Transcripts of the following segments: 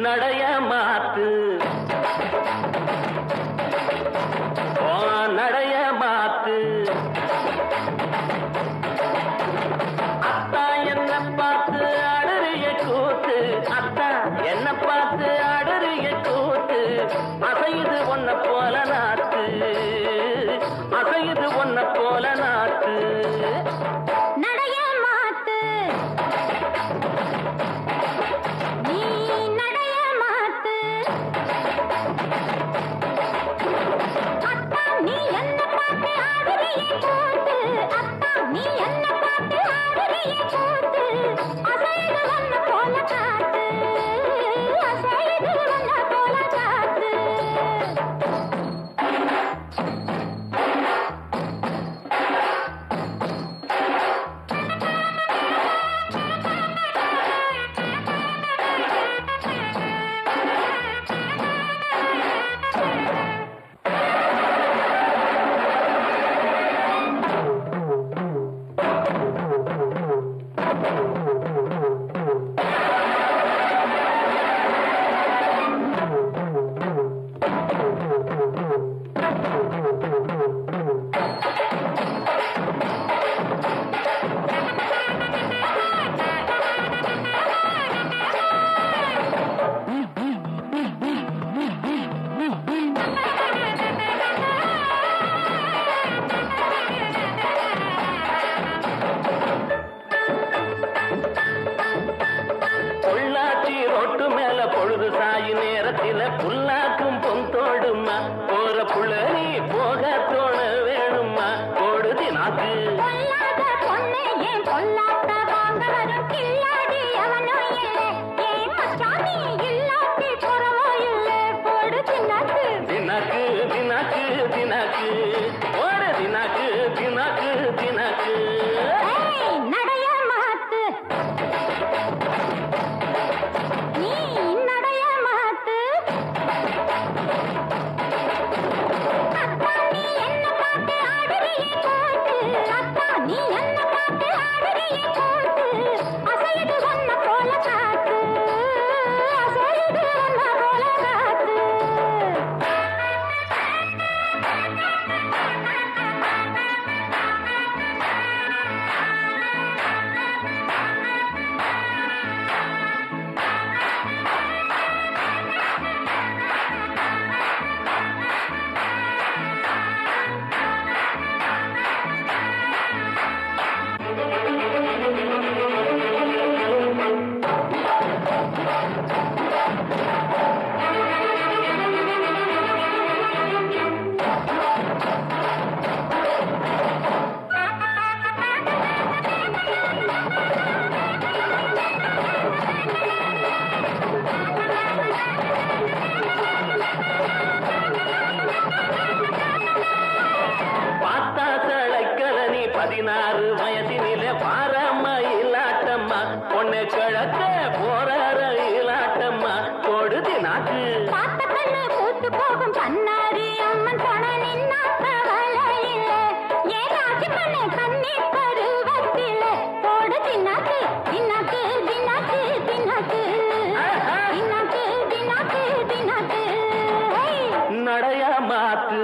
நடைய மாத்து நடைய மாத்து அத்தா என்ன பார்த்து அடறிய கூத்து அத்தா என்ன பார்த்து அடறிய கூத்து அசையுது ஒன்ன போல நாத்து அசையுது ஒன்ன போல நாத்து நடைய மாத்து நீ நடைய மாத்து அத்தா நீ என்ன பார்த்து ஆடுறிய கூத்து அத்தா நீ என்ன பார்த்து ஆடுறிய கூத்து அசையுது ஒன்ன போல காத்து அசையுது ஒன்ன போல காத்து பொள்ளாச்சி ரோட்டு மேல பொழுது சாயி நேரத்தில புல்லாக்கும் பொந்தோடுமா போற புள்ள நீ போக தோண வேணுமா போடுதி நாக்கு பொல்லாத பொண்ணு ஏன் பொல்லாத வாங்க வரும் கில்லாடி அவனோ இல்லை ஏன் மச்சாமி இல்லாட்டி புறவோ இல்லை போடு தின்னாக்கு தினாக்கு தினாக்கு தினாக்கு ஓடு தினாக்கு தினாக்கு தினாக்கு நடைய மாத்து நீ நடைய மாத்து அத்தா நீ என்ன பார்த்து ஆடுறிய கூத்து அத்தா நீ என்ன பார்த்து ஆடுறிய கூத்து அசையுது ஒன்ன போல காத்து அசையுது ஒன்ன போல காத்து பார்த்தா தழைக்கல நீ 16 வயதினிலே பாரமயிலாட்டம்மா பொண்ணு கிழக்க போற இலாட்டம்மா போடுதி நாக்கு பார்த்த கண்ணு பூத்து போகும் பண்ணாரி அம்மன் போன நின்னா கவலையில ஏன் ராசி பண்ண கண்ணீர் பருவத்தில போடு தின்னாக்கு தின்னாக்கு தின்னாக்கு தின்னாக்கு தின்னாக்கு தின்னாக்கு தின்னாக்கு நடைய மாத்து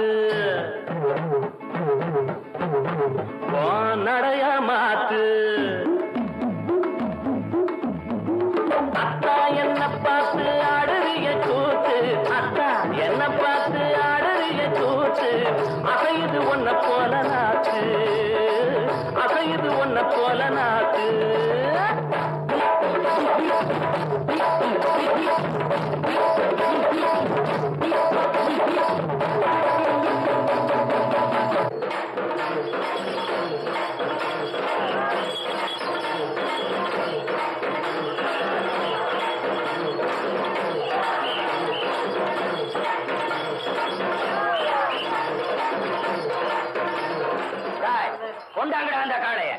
நடைய மாத்து அத்தா என்ன பார்த்து ஆடுறிய கூத்து அத்தா என்ன பார்த்து ஆடுறிய கூத்து அசையுது ஒன்ன போல நாத்து அசையுது ஒன்ன போல நாத்து கொண்டாங்கடா அந்த காளைய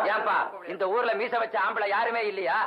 ஏன்பா இந்த ஊர்ல மீச வச்ச ஆம்பளை யாருமே இல்லையா?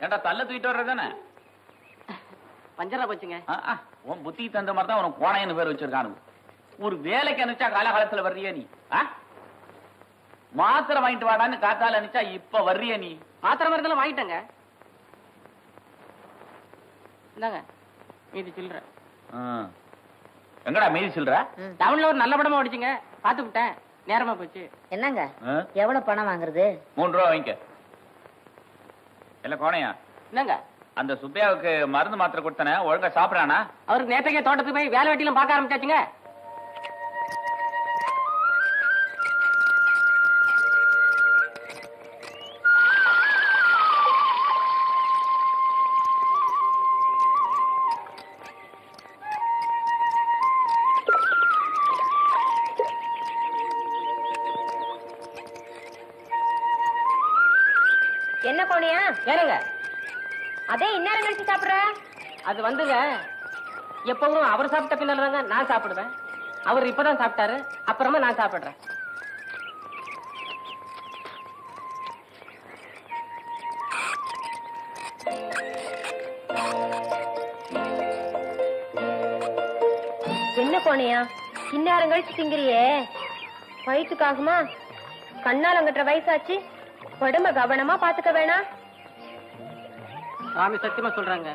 ஏண்டா தள்ள தூக்கிட்டு வர்றதானே பஞ்சரா போச்சுங்க. உன் புத்திக்கு தகுந்த மாதிரி தான் உனக்கு கோணையன்னு பேர் வச்சிருக்கானு. ஒரு வேலைக்கு அனுப்பிச்சா காலகாலத்துல வர்றிய நீ? மாத்திரை வாங்கிட்டு வாடான்னு காத்தால அனுப்பிச்சா இப்ப வர்றிய நீ? மாத்திரை மருந்தெல்லாம் வாங்கிட்டேங்க. இந்தாங்க மீதி சில்லற. எங்கடா மீதி சில்லற? டவுன்ல ஒரு நல்ல படமா ஓடிச்சுங்க, பாத்து விட்டேன், நேரமா போச்சு. என்னங்க எவ்வளவு பணம் வாங்குறது? 3 ரூபா வாங்கிக்க. இல்ல கோணையா, என்னங்க அந்த சுப்பையாவுக்கு மருந்து மாத்திரை கொடுத்தன ஒழுங்கா சாப்பிடானா? அவருக்கு நேற்றைக்கே தோட்டத்துக்கு போய் வேலை வெட்டிலாம் பார்க்க ஆரம்பிச்சாச்சுங்க. என்ன கோணியா? ஏனுங்க அதே இந்நேரம் கழிச்சு சாப்பிடுற? அது வந்துங்க, எப்பவும் அவர் சாப்பிட்ட பின்னால தாங்க நான் சாப்பிடுவேன். அவர் இப்பதான் சாப்பிட்டாரு, அப்புறமா நான் சாப்பிடுறேன். என்ன கோணியா இந்நேரம் கழிச்சு திங்கிறியே? வயிற்றுக்காகுமா? கண்ணால் அங்கற்ற வயசாச்சு, உடம்ப கவனமா பாத்துக்க வேணாம்? சாமி சத்தியமா சொல்றாங்க,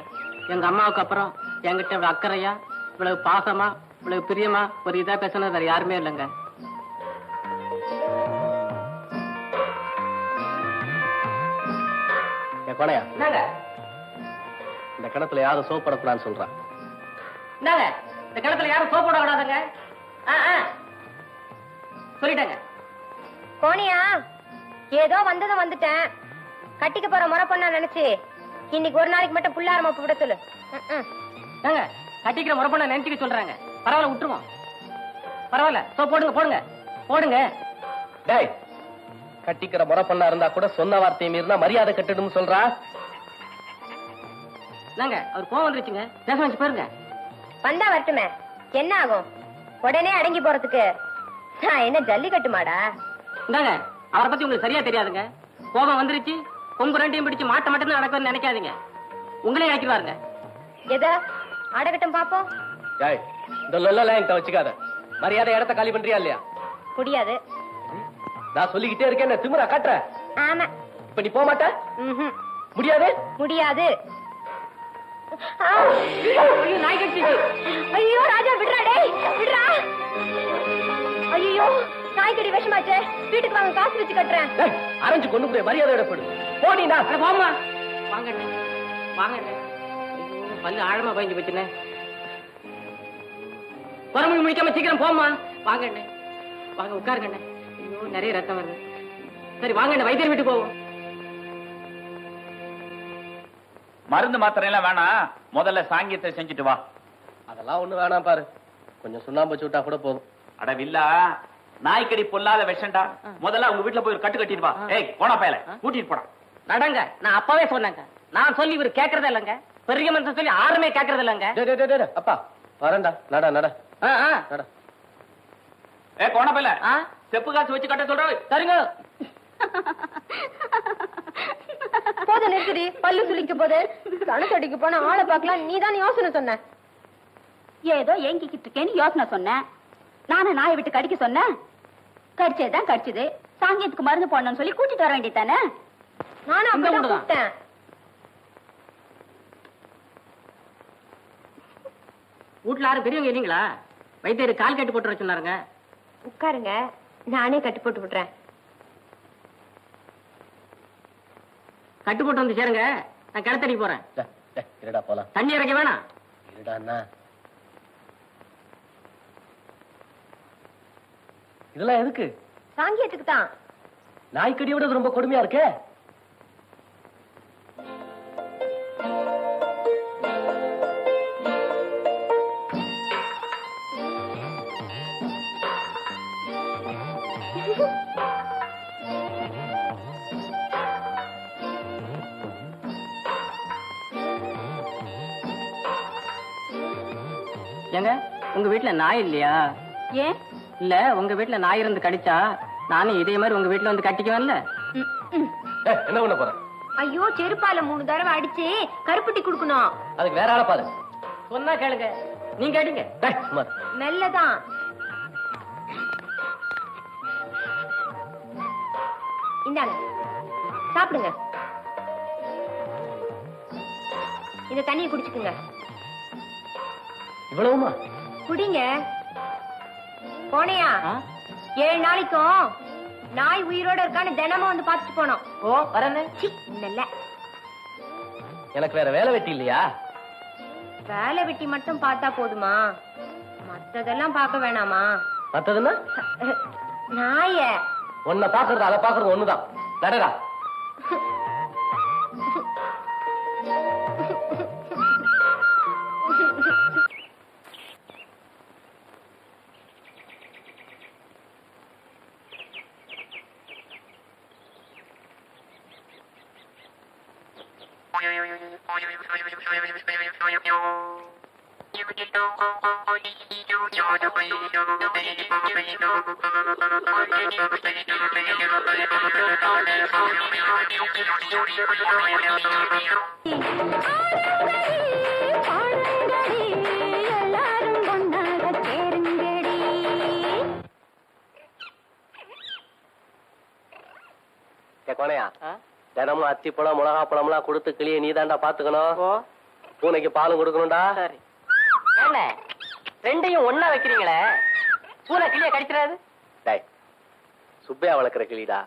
எங்க அம்மாவுக்கு அப்புறம் என்கிட்ட இவ்வளவு அக்கறையா, இவ்வளவு பாசமா, இவ்வளவு பிரியமா ஒரு இதா பேசுனது வேற யாருமே இல்லைங்க. இந்த கிணத்துல யாரும் சோப்படக்கூடாதுன்னு சொல்றான். இந்தாங்க, இந்த கிணத்துல யாரும் சோப்பு போட கூடாதுங்க. சொல்லிட்டாங்க. கோணியா, ஏதோ வந்ததும் வந்துட்டேன். கட்டிக்க போற முறை பொண்ணா நினைச்சு இன்னைக்கு ஒரு நாளைக்கு மட்டும் புள்ளாரமா விட சொல்லு. நாங்க கட்டிக்கிற முறை பண்ண நினைச்சுக்க சொல்றாங்க. பரவாயில்ல, விட்டுருவோம். பரவாயில்ல, சோப்பு போடுங்க போடுங்க போடுங்க. டேய், கட்டிக்கிற முறை பண்ணா இருந்தா கூட சொன்ன வார்த்தையை மீறினா மரியாதை கட்டிடும் சொல்றா. நாங்க அவர் கோவம் வந்துருச்சுங்க. பேச வச்சு பாருங்க. வந்தா வரட்டுமே, என்ன ஆகும்? உடனே அடங்கி போறதுக்கு நான் என்ன ஜல்லிக்கட்டு மாடா? இந்தாங்க, அவரை பத்தி உங்களுக்கு சரியா தெரியாதுங்க. கோபம் வந்துருச்சு, கொம்பு ரெண்டையும் பிடிச்சு மாட்ட மட்டும் நடக்கும்னு நினைக்காதீங்க. உங்களே ஆக்கிடுவாருங்க. எதா அடகட்டும் பாப்போம். டேய், இந்த லொல்லலாம் என்கிட்ட வச்சுக்காத. மரியாதை இடத்த காலி பண்றியா இல்லையா? முடியாது. நான் சொல்லிக்கிட்டே இருக்கேன், திமிரா காட்டுற. ஆமா. இப்ப நீ போக மாட்ட? முடியாது. முடியாது. நாய் கடிச்சிச்சு. ஐயோ ராஜா, விடுறா டேய், விடுறா. ஐயோ, நாய்க்கடி விஷமாச்சே. வீட்டுக்கு வாங்க, காசு வச்சு கட்டுறேன். டேய், அரைஞ்சு கொண்டு போய் மரியாதை இடப்படு. போனீனா போமா. வாங்க வாங்க. பல்லு ஆழமா பயந்து போச்சுண்ணே. வரமுடி முடிக்காம சீக்கிரம் போமா. வாங்க வாங்க, உட்காருங்க. ஐயோ, நிறைய ரத்தம் வருது. சரி வாங்க, வைத்தியர் வீட்டுக்கு போவோம். மருந்து மாத்திரை எல்லாம் வேணாம், முதல்ல சாங்கியத்தை செஞ்சுட்டு வா. அதெல்லாம் ஒண்ணு வேணாம் பாரு, கொஞ்சம் சுண்ணாம்பு வச்சு விட்டா கூட போதும். அட வில்லா, நாய்க்கடி பொல்லாத விஷண்டா. முதல்ல உங்க வீட்டுல போய் ஒரு கட்டு கட்டிட்டு வா. ஏய், போனா பயல கூட்டிட்டு போடா. நடங்க, நான் அப்பவே சொன்னேங்க. நான் சொல்லி இவர் கேட்கறதே இல்லைங்க. பெரிய மனுஷன் சொல்லி யாருமே கேட்கறது இல்லைங்க. அப்பா வரண்டா, நட நட நட. ஏ போன பயல, செப்பு காசு வச்சு கட்ட சொல்ற. சரிங்க. போது நிறுத்துடி, பல்லு சுளிக்க போது. கணக்கடிக்கு போன ஆளை பார்க்கலாம், நீதான் யோசனை சொன்ன. ஏதோ ஏங்கிக்கிட்டு இருக்கேன்னு யோசனை சொன்னேன். நானும் நாயை விட்டு கடிக்க சொன்னேன். கடிச்சதுதான் கடிச்சது. சாங்கியத்துக்கு மருந்து போடணும்னு சொல்லி கூட்டிட்டு வர வேண்டியதானே. நானும் அப்படிதான் கூப்பிட்டேன். வீட்டுல யாரும் பெரியவங்க இல்லீங்களா? வைத்தியர் கால் கட்டு போட்டு சொன்னாருங்க. உட்காருங்க, நானே கட்டு போட்டு விடுறேன். கட்டு போட்டு வந்து சேருங்க, நான் கிணத்தடி போறேன். இருடா போலாம். தண்ணி இறக்க வேணாம். இருடா. இதெல்லாம் எதுக்கு? சாங்கியத்துக்கு தான். நாய்க்கடியை விட ரொம்ப கொடுமையா இருக்கே. ஏங்க, உங்க வீட்டுல நாய் இல்லையா? ஏன் இல்ல, உங்க வீட்டுல நாய் இருந்து கடிச்சா நானும் இதே மாதிரி உங்க வீட்டுல வந்து கட்டிக்குவேன்ல. என்ன பண்ண போற? ஐயோ, செருப்பால 3 தடவை அடிச்சு கருப்பட்டி குடுக்கணும். அதுக்கு வேற ஆளை பாரு. சொன்னா கேளுங்க, நீங்க அடிங்க. மெல்லதான். இந்தாங்க, சாப்பிடுங்க. இந்த தண்ணியை குடிச்சுக்குங்க. இவ்வளவுமா? குடிங்க. போனையா, 7 நாளைக்கும் நாய் உயிரோட இருக்கான்னு தினமும் வந்து பாத்துட்டு போனோம். ஓ, வரேன்னு. இல்ல, எனக்கு வேற வேலை வெட்டி இல்லையா? வேலை வெட்டி மட்டும் பார்த்தா போதுமா? மத்ததெல்லாம் பார்க்க வேணாமா? மத்ததுன்னா நாய உன்னை பாக்குறது அதை பாக்குறது ஒண்ணுதான். நடடா. கோனையா, தினமும் அத்தி பழம் மிளகா பழம் எல்லாம் கொடுத்து கிளிய நீ தாண்டா பாத்துக்கணும். பூனைக்கு பாலும் கொடுக்கணும்டா. சரி. என்ன ரெண்டையும் ஒன்னா வைக்கிறீங்களே, பூனை கிளிய கடிச்சிடாது? சுப்பையா வளர்க்கிற கிளிடா.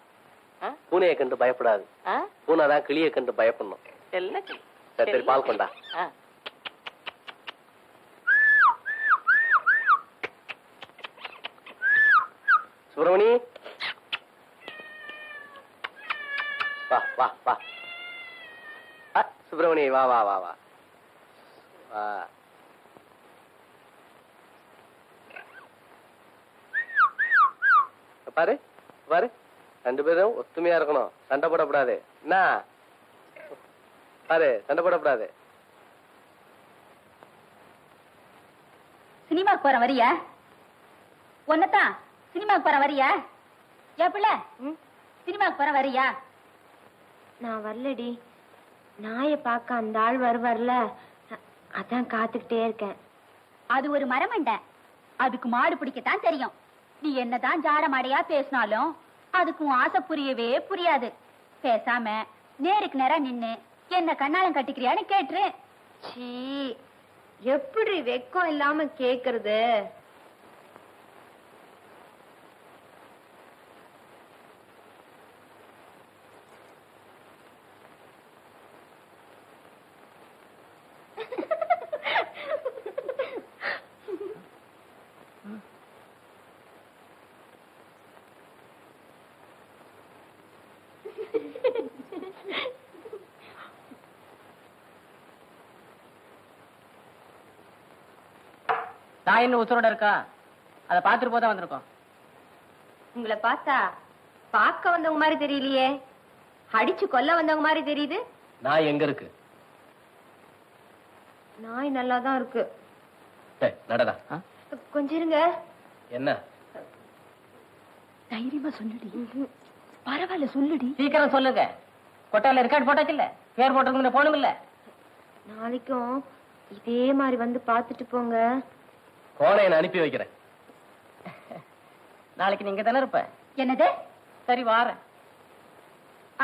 பூனையை கண்டு பயப்படாது, பூனை தான் கிளியை கண்டு பயப்படணும். சரி பால் கொண்டா. சுப்பிரமணி வா வா வா. சுப்பிரமணி வா வா வா வா வா. பாரு பாரு, 2 பேரும் ஒத்துமையா இருக்கணும், சண்டை போடக்கூடாது. என்ன பாரு, சண்டை போடக்கூடாது. சினிமாக்கு போற வரியா? ஒன்னதான் சினிமாக்கு போற வரியா? ஏப்பிள்ள சினிமாக்கு போற வரியா? நான் வரலடி. நாயை பார்க்க அந்த ஆள் வருவார்ல, அதான் காத்துக்கிட்டே இருக்கேன். அது ஒரு மரமண்ட, அதுக்கு மாடு பிடிக்கத்தான் தெரியும். நீ என்னதான் ஜாட மாடையா பேசினாலும் அதுக்கும் ஆசை புரியவே புரியாது. பேசாம நேருக்கு நேரா நின்னு என்ன கண்ணாலம் கட்டிக்கிறியான்னு கேட்டுரு. சீ, எப்படி வெக்கம் இல்லாம கேக்குறது? நான் இன்னும் உசுரோட இருக்கா? அதை பார்த்துட்டு போதான் வந்திருக்கோம். உங்களை பார்த்தா பார்க்க வந்தவங்க மாதிரி தெரியலையே, அடிச்சு கொல்ல வந்தவங்க மாதிரி தெரியுது. நான் எங்க இருக்கு? நாய் நல்லாதான் இருக்கு. நடடா. கொஞ்சம் இருங்க. என்ன தைரியமா சொல்லுடி. பரவாயில்ல சொல்லுடி. சீக்கிரம் சொல்லுங்க. கொட்டாயில ரெக்கார்ட் போட்டாச்சு இல்ல, பேர் போட்டிருக்கு போனும் இல்ல. நாளைக்கும் இதே மாதிரி வந்து பாத்துட்டு போங்க. கோணையை அனுப்பி வைக்கிறேன். நாளைக்கு நீங்க தானே இருப்ப? என்னது? சரி வாரேன்.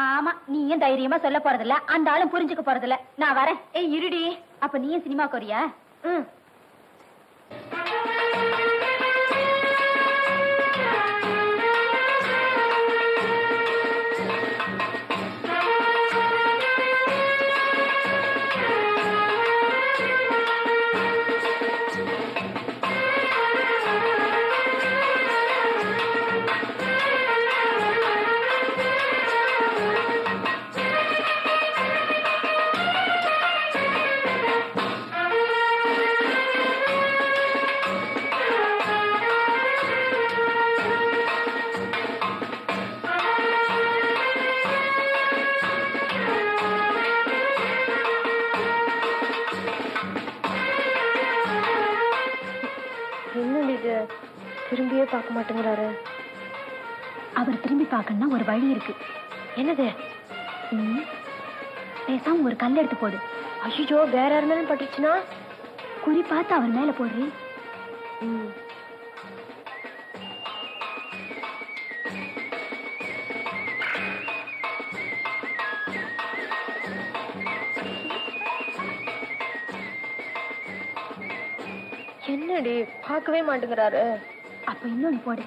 ஆமா, நீயும் தைரியமா சொல்ல போறதில்ல, அந்த ஆளும் புரிஞ்சுக்க போறதில்ல. நான் வரேன். ஏய் இருடி, அப்ப நீயும் சினிமாக்கு வரியா? என்னடி இது, திரும்பியே பார்க்க மாட்டேங்கிறாரு? அவர் திரும்பி பார்க்கணும்னா ஒரு வழி இருக்கு. என்னது? பேசாம ஒரு கல் எடுத்து போடு. ஐயோ, வேற யாருந்தாலும் பட்டுச்சுன்னா? குறி பார்த்து அவர் மேல போடுறி. என்னடி பார்க்கவே மாட்டேங்கிறாரு? அப்ப இன்னொன்னு போடு.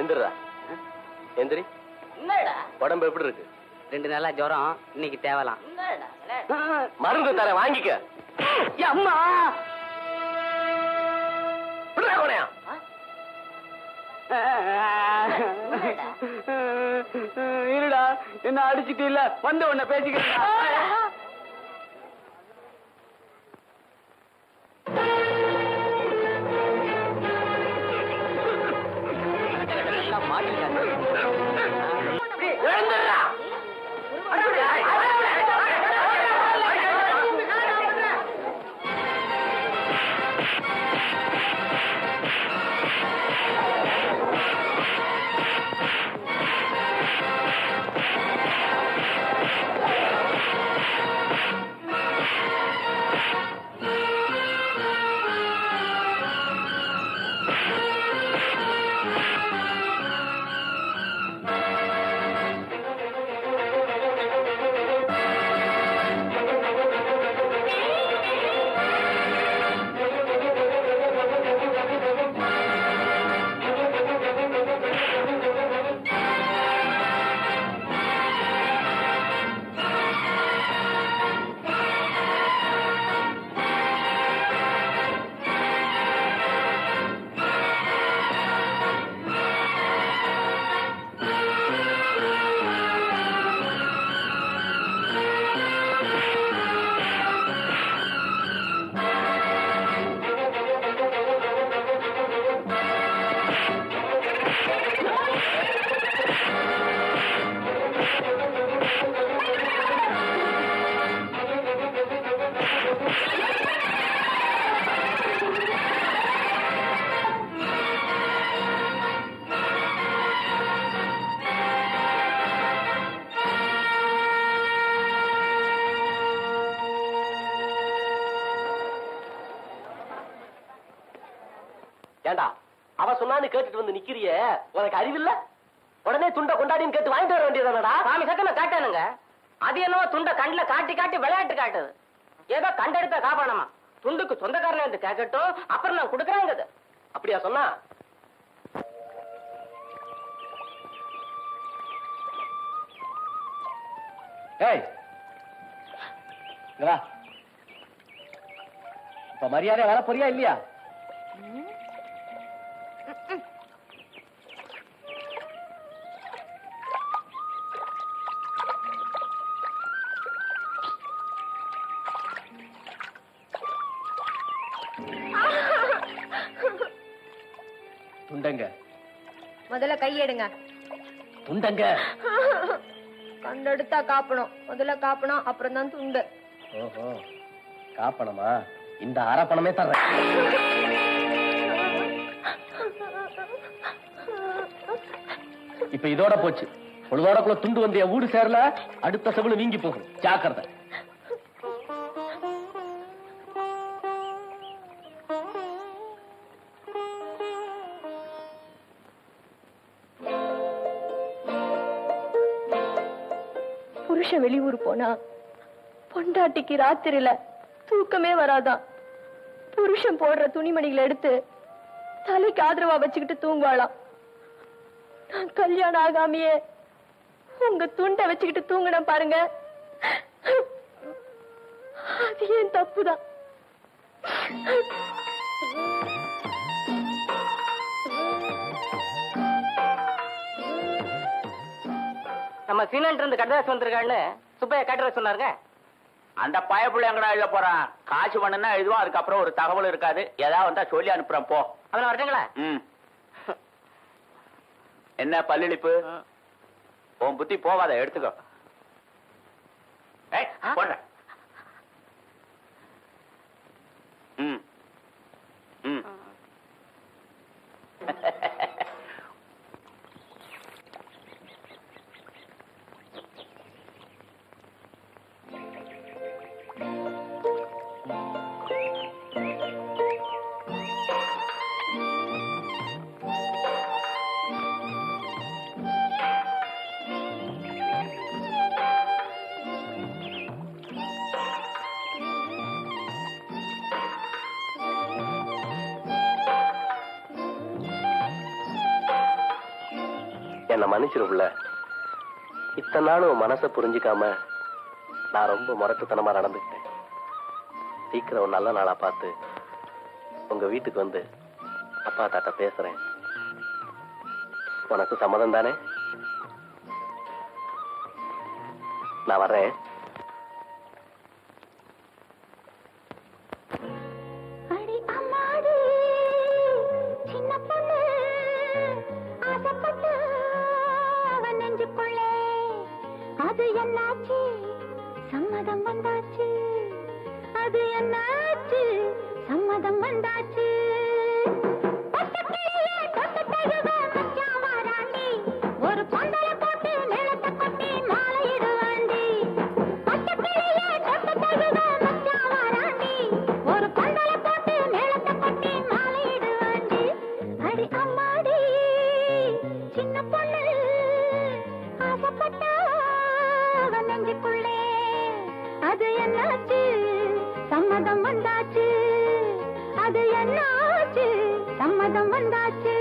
எந்திரா, எந்திரி. உடம்பு எப்படி இருக்கு? 2 நாளா ஜுரம், இன்னைக்கு தேவலாம். மருந்து தரேன், வாங்கிக்க. அம்மா இருடா, என்ன அடிச்சுட்டு இல்ல, வந்த உன்ன பேசிக்கிறேன். ஏண்டா அவ சொன்னான்னு கேட்டுட்டு வந்து நிக்கிறியே, உனக்கு அறிவில்ல? உடனே துண்டை கொண்டாடின்னு கேட்டு வாங்கிட்டு வர வேண்டியதானடா? சாமி சத்தமா காட்டானுங்க. அது என்னவோ துண்டை கண்ணுல காட்டி காட்டி விளையாட்டு காட்டுது. ஏதோ கண்டெடுத்த காப்பானமா துண்டுக்கு சொந்தக்காரன் என்று கேட்கட்டும், அப்புறம் நான் கொடுக்குறேங்க. அப்படியா சொன்னா? ஏய் இங்க வா. இப்ப மரியாதை வர போறியா இல்லையா? துண்டங்க முதல்ல கையெடுங்க. துண்டங்க. கண்டெடுத்தா காப்பணும். முதல்ல காப்பணும், அப்புறம் தான் துண்டு. ஓஹோ, காப்பணமா? இந்த அரப்பணமே தர்றேன். இப்ப இதோட போச்சு. பொழுதோடக்குள்ள துண்டு வந்து என் வீடு சேரல, அடுத்த செவில வீங்கி போகும். ஜாக்கிரதை. புருஷன் வெளியூர் போனா பொண்டாட்டிக்கு ராத்திரியில தூக்கமே வராதான். புருஷன் போடுற துணிமணிகளை எடுத்து தலைக்கு ஆதரவா வச்சுக்கிட்டு தூங்குவாளாம். நான் கல்யாணம் ஆகாமையே உங்க துண்டை வச்சுக்கிட்டு தூங்கினேன் பாருங்க, அது ஏன் தப்புதான். நம்ம சீனன்ட்டு இருந்து கட்டதாசி வந்திருக்கான்னு சுப்பையா கட்டுற சொன்னாருங்க. அந்த பயப்புள்ள எங்கடா எழுத போறான்? காசு பண்ணுனா எழுதுவான், அதுக்கப்புறம் ஒரு தகவல் இருக்காது. ஏதாவது வந்தா சொல்லி அனுப்புறேன் போ. அதெல்லாம் வரட்டுங்களா? என்ன பல்லிழிப்பு? உன் புத்தி போவாத, எடுத்துக்கோ. போடுற. என்ன மன்னிச்சிருப்புல. இத்தனை நாளும் மனசை புரிஞ்சுக்காம நான் ரொம்ப முரட்டுத்தனமா நடந்துக்கிட்டேன். சீக்கிரம் ஒரு நல்ல நாளா பார்த்து உங்க வீட்டுக்கு வந்து அப்பா தாட்ட பேசுறேன். உனக்கு சம்மதம் தானே? நான் வர்றேன். அடி அம்மாடி சின்ன பொண்ணு ஆசைப்பட்டு அவன் நெஞ்சுக்குள்ளே அது என்னாச்சு சம்மதம் வந்தாச்சு அது என்னாச்சு சம்மதம் வந்தாச்சு ஒரு பொந்தல போட்டு நிலத்தை கொட்டி மாலையிடுவாண்டி ஒரு பொந்தல போட்டு நிலத்தை கொட்டி மாலையிடுவாண்டி அடி அம்மாடி சின்ன பொண்ணு ஆசைப்பட்டா அவன் நெஞ்சுக்குள்ளே அது என்னாச்சு சம்மதம் வந்தாச்சு அது என்னாச்சு சம்மதம் வந்தாச்சு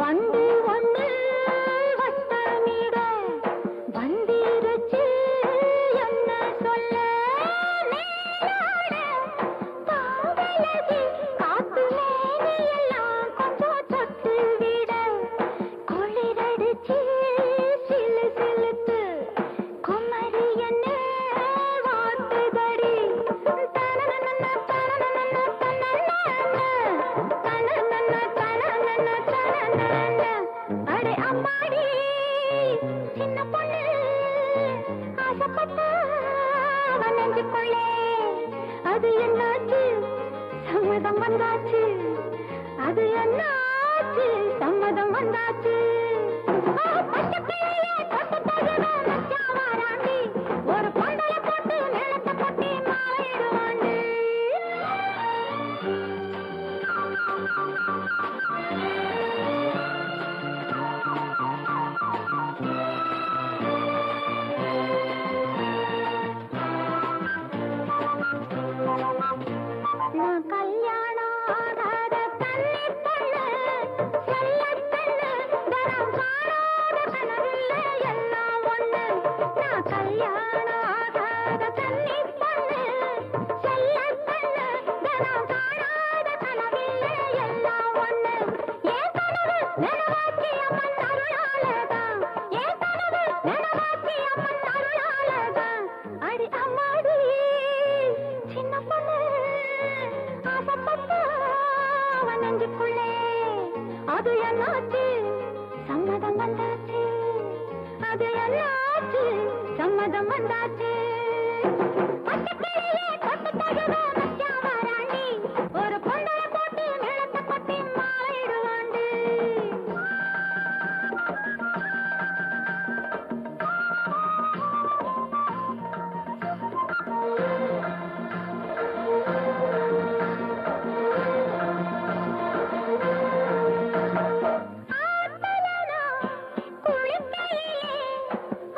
வந்து ஒண்ணு வட்டமிட வந்திருச்சு அவன் நெஞ்சுக்குள்ளே அது என்னாச்சு சம்மதம் வந்தாச்சு அது என்னாச்சு சம்மதம் வந்தாச்சு ஒரு பொண்டல போட்டு நிலத்தை கொட்டி மாறிடுவாண்டு நான் கல்யாணம் ஆகாத கன்னி பொண்ணு செல்ல பெண்ணு தரம் காணாத கனவில்லை எல்லாம் ஒண்ணு நான் கல்யாணம் ஆகாத கன்னி பொண்ணு செல்ல பெண்ணு தரம் காணாத கனவில்லை எல்லாம் ஒண்ணு ஏன் கனவு நினைவாச்சி அம்மன் அருளாலதான் ஏன் கனவு நினைவாச்சி அம்மன் அருளாலதான் அடி அம்மாடி சின்ன பொண்ணு ஆசைப்பட்டு அவன் நெஞ்சுக்குள்ளே அது என்னாச்சு சம்மதம் வந்தாச்சு அது என்னாச்சு சம்மதம் வந்தாச்சு பட்டுக்கிளியே தொட்டு தழுவ மச்சான் வாராண்டி ஒரு பொண்டல போட்டு நிலத்தை கொட்டி மாறிடுவாண்டு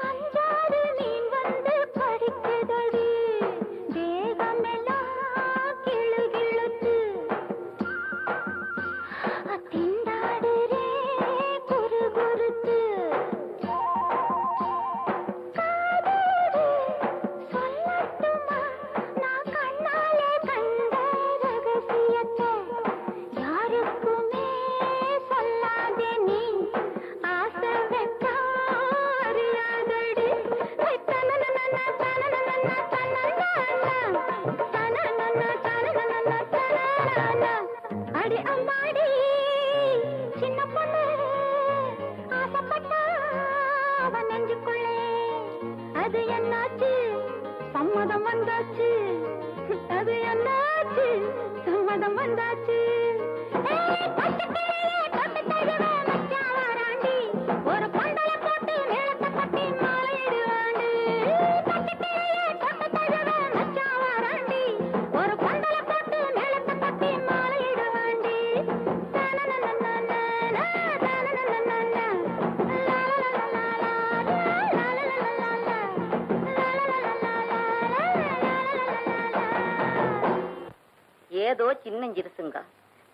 அஞ்சாறு மீன் வந்து படிக்குதடி தேகமெல்லாம் கிளுகிளுத்து திண்டாடுறே குறுகுறுத்து காதோடு சொல்லட்டுமா நான் கண்ணாலே கண்ட ரகசியத்தை யாருக்குமே சொல்லாதே நீ ஆசை வெக்கா அறியாதடி தனனனன தனனனன தனனனன தனனனன தனனனன அடி அம்மாடி சின்ன பொண்ணு ஆசைப்பட்டா அவன் நெஞ்சுக்குள்ளே அது என்னாச்சு சம்மதம் வந்தாச்சு அது என்னாச்சு சம்மதம் வந்தாச்சு பட்டுக்கிளியே தொட்டு தழுவ மச்சான் வாராண்டி ஒரு பொண்டல போட்டு நிலத்தை கொட்டி மாறிடுவாண்டு பட்டுக்கிளியே தொட்டு தழுவ மச்சான் வாராண்டி ஒரு பொண்டல போட்டு நிலத்தை கொட்டி மாறிடுவாண்டி ஏதோ சின்னஞ்சிருசுங்க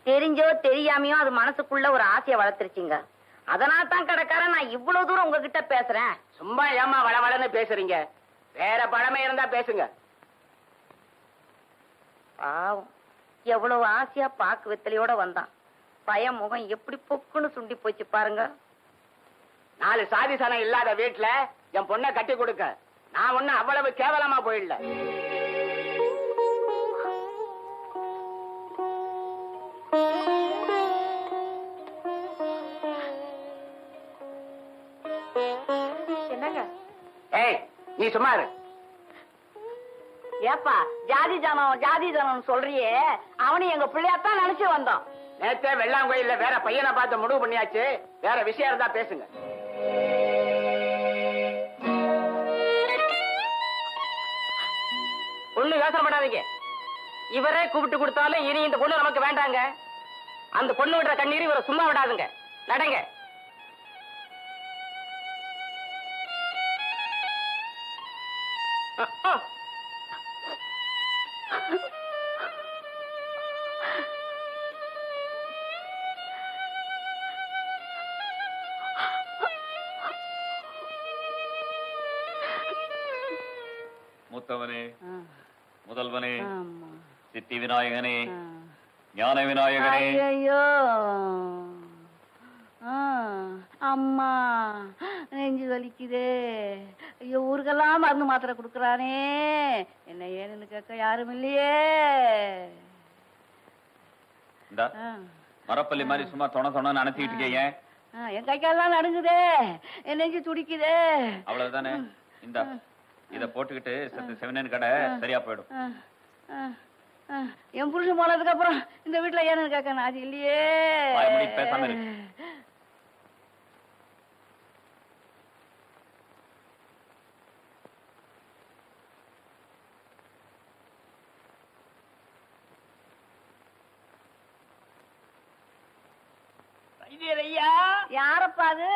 தெரிஞ்சோ தெரியாமையோ அது மனசுக்குள்ள ஒரு ஆசையை வளர்த்துருச்சுங்க அதனால தான் கடைக்காரன் நான் இவ்வளவு தூரம் உங்ககிட்ட பேசுறேன். சும்மா ஏமா வளவளன்னு பேசுறீங்க? வேற பழமை இருந்தா பேசுங்க. பாவம் எவ்வளவு ஆசையா பாக்கு வெத்தலையோட வந்தான். பயம் முகம் எப்படி பொக்குன்னு சுண்டி போச்சு பாருங்க. 4 சாதி சனம் இல்லாத வீட்டுல என் பொண்ணை கட்டி கொடுக்க நான் ஒண்ணு அவ்வளவு கேவலமா போயிடல. என்னங்க? ஏய் நீ சும்மா இரு. ஏப்பா ஜாதி ஜனம் சொல்றியே, அவனு எங்க பிள்ளையாத்தான் நினைச்சு வந்தோம். நேத்தே வெள்ளாங்கோயில்ல வேற பையனை பார்த்து முடிவு பண்ணியாச்சு. வேற விஷயம் இருந்தா பேசுங்க. ஒண்ணு யோசனை பண்ணாதீங்க. இவரே கூப்பிட்டு கொடுத்தாலும் இனி இந்த பொண்ணு நமக்கு வேண்டாங்க. அந்த பொண்ணு விடுற கண்ணீர் இவரை சும்மா விடாதுங்க. நடங்க. மூத்தவனே, முதல்வனே, சித்தி விநாயகனே, ஞான விநாயகனே. ஐயோ அம்மா நெஞ்சு வலிக்குதே. ஐயோ ஊருக்கெல்லாம் மருந்து மாத்திரை கொடுக்கறானே, என்ன ஏன்னு கேட்க யாரும் இல்லையே. இந்தா மரப்பள்ளி மாதிரி சும்மா தொண நினைச்சிட்டு இருக்கீங்க. என் கைக்கெல்லாம் நடுங்குதே, என் நெஞ்சு துடிக்குதே. அவ்வளவுதானே. இந்த இத போட்டுக்கிட்டு சத்து செவனேன்னு கடை சரியா போயிடும். என் புருஷன் போனதுக்கு அப்புறம் இந்த வீட்டுல ஏன்னு கேட்க அது இல்லையே. வாய் மூடி பேசாம இரு. ஐயா யாரப்பா அது?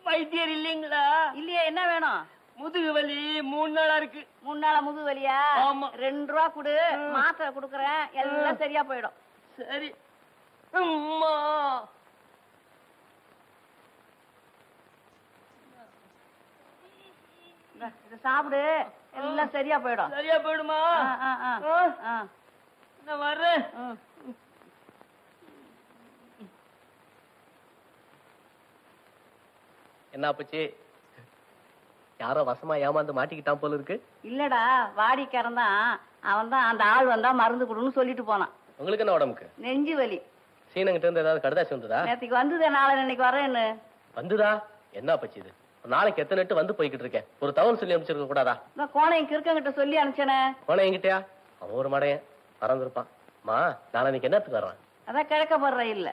வைத்தியர் இல்லைங்களா? இல்லையே, என்ன வேணும்? முதுகு வலி 3 நாளா இருக்கு. 3 நாளா முதுகு வலியா? ஆமா. 2 ரூபா கொடு, மாத்திரை கொடுக்கறேன், எல்லாம் சரியா போயிடும். சரி. அம்மா இத சாப்பிடு, எல்லாம் சரியா போயிடும். சரியா போயிடுமா? நான் வர்றேன். என்ன ஆச்சு? யாரோ வசமா ஏமாந்து மாட்டிக்கிட்டான் போல இருக்கு. இல்லடா, வாடிக்காரன் தான். அவன் தான் அந்த ஆள் வந்தா மருந்து கொடுன்னு சொல்லிட்டு போனான். உங்களுக்கு என்ன உடம்புக்கு? நெஞ்சு வலி. சீனங்கிட்ட இருந்து ஏதாவது கடுதாசி வந்ததா? நேற்றுக்கு வந்ததே, நாளை இன்னைக்கு வரேன்னு. வந்துதா? என்ன பச்சு இது? நாளைக்கு எத்தனை நட்டு வந்து போய்கிட்டு இருக்கேன். ஒரு தவறு சொல்லி அனுப்பிச்சிருக்க கூடாதா? நான் கோணையும் கிறுக்கங்கிட்ட சொல்லி அனுப்பிச்சனே. கோணை என்கிட்டயா? அவன் ஒரு மடையன் பறந்துருப்பான். மா, நாளைக்கு என்னத்துக்கு வர்றான்? அதான் கிழக்க போடுற இல்ல.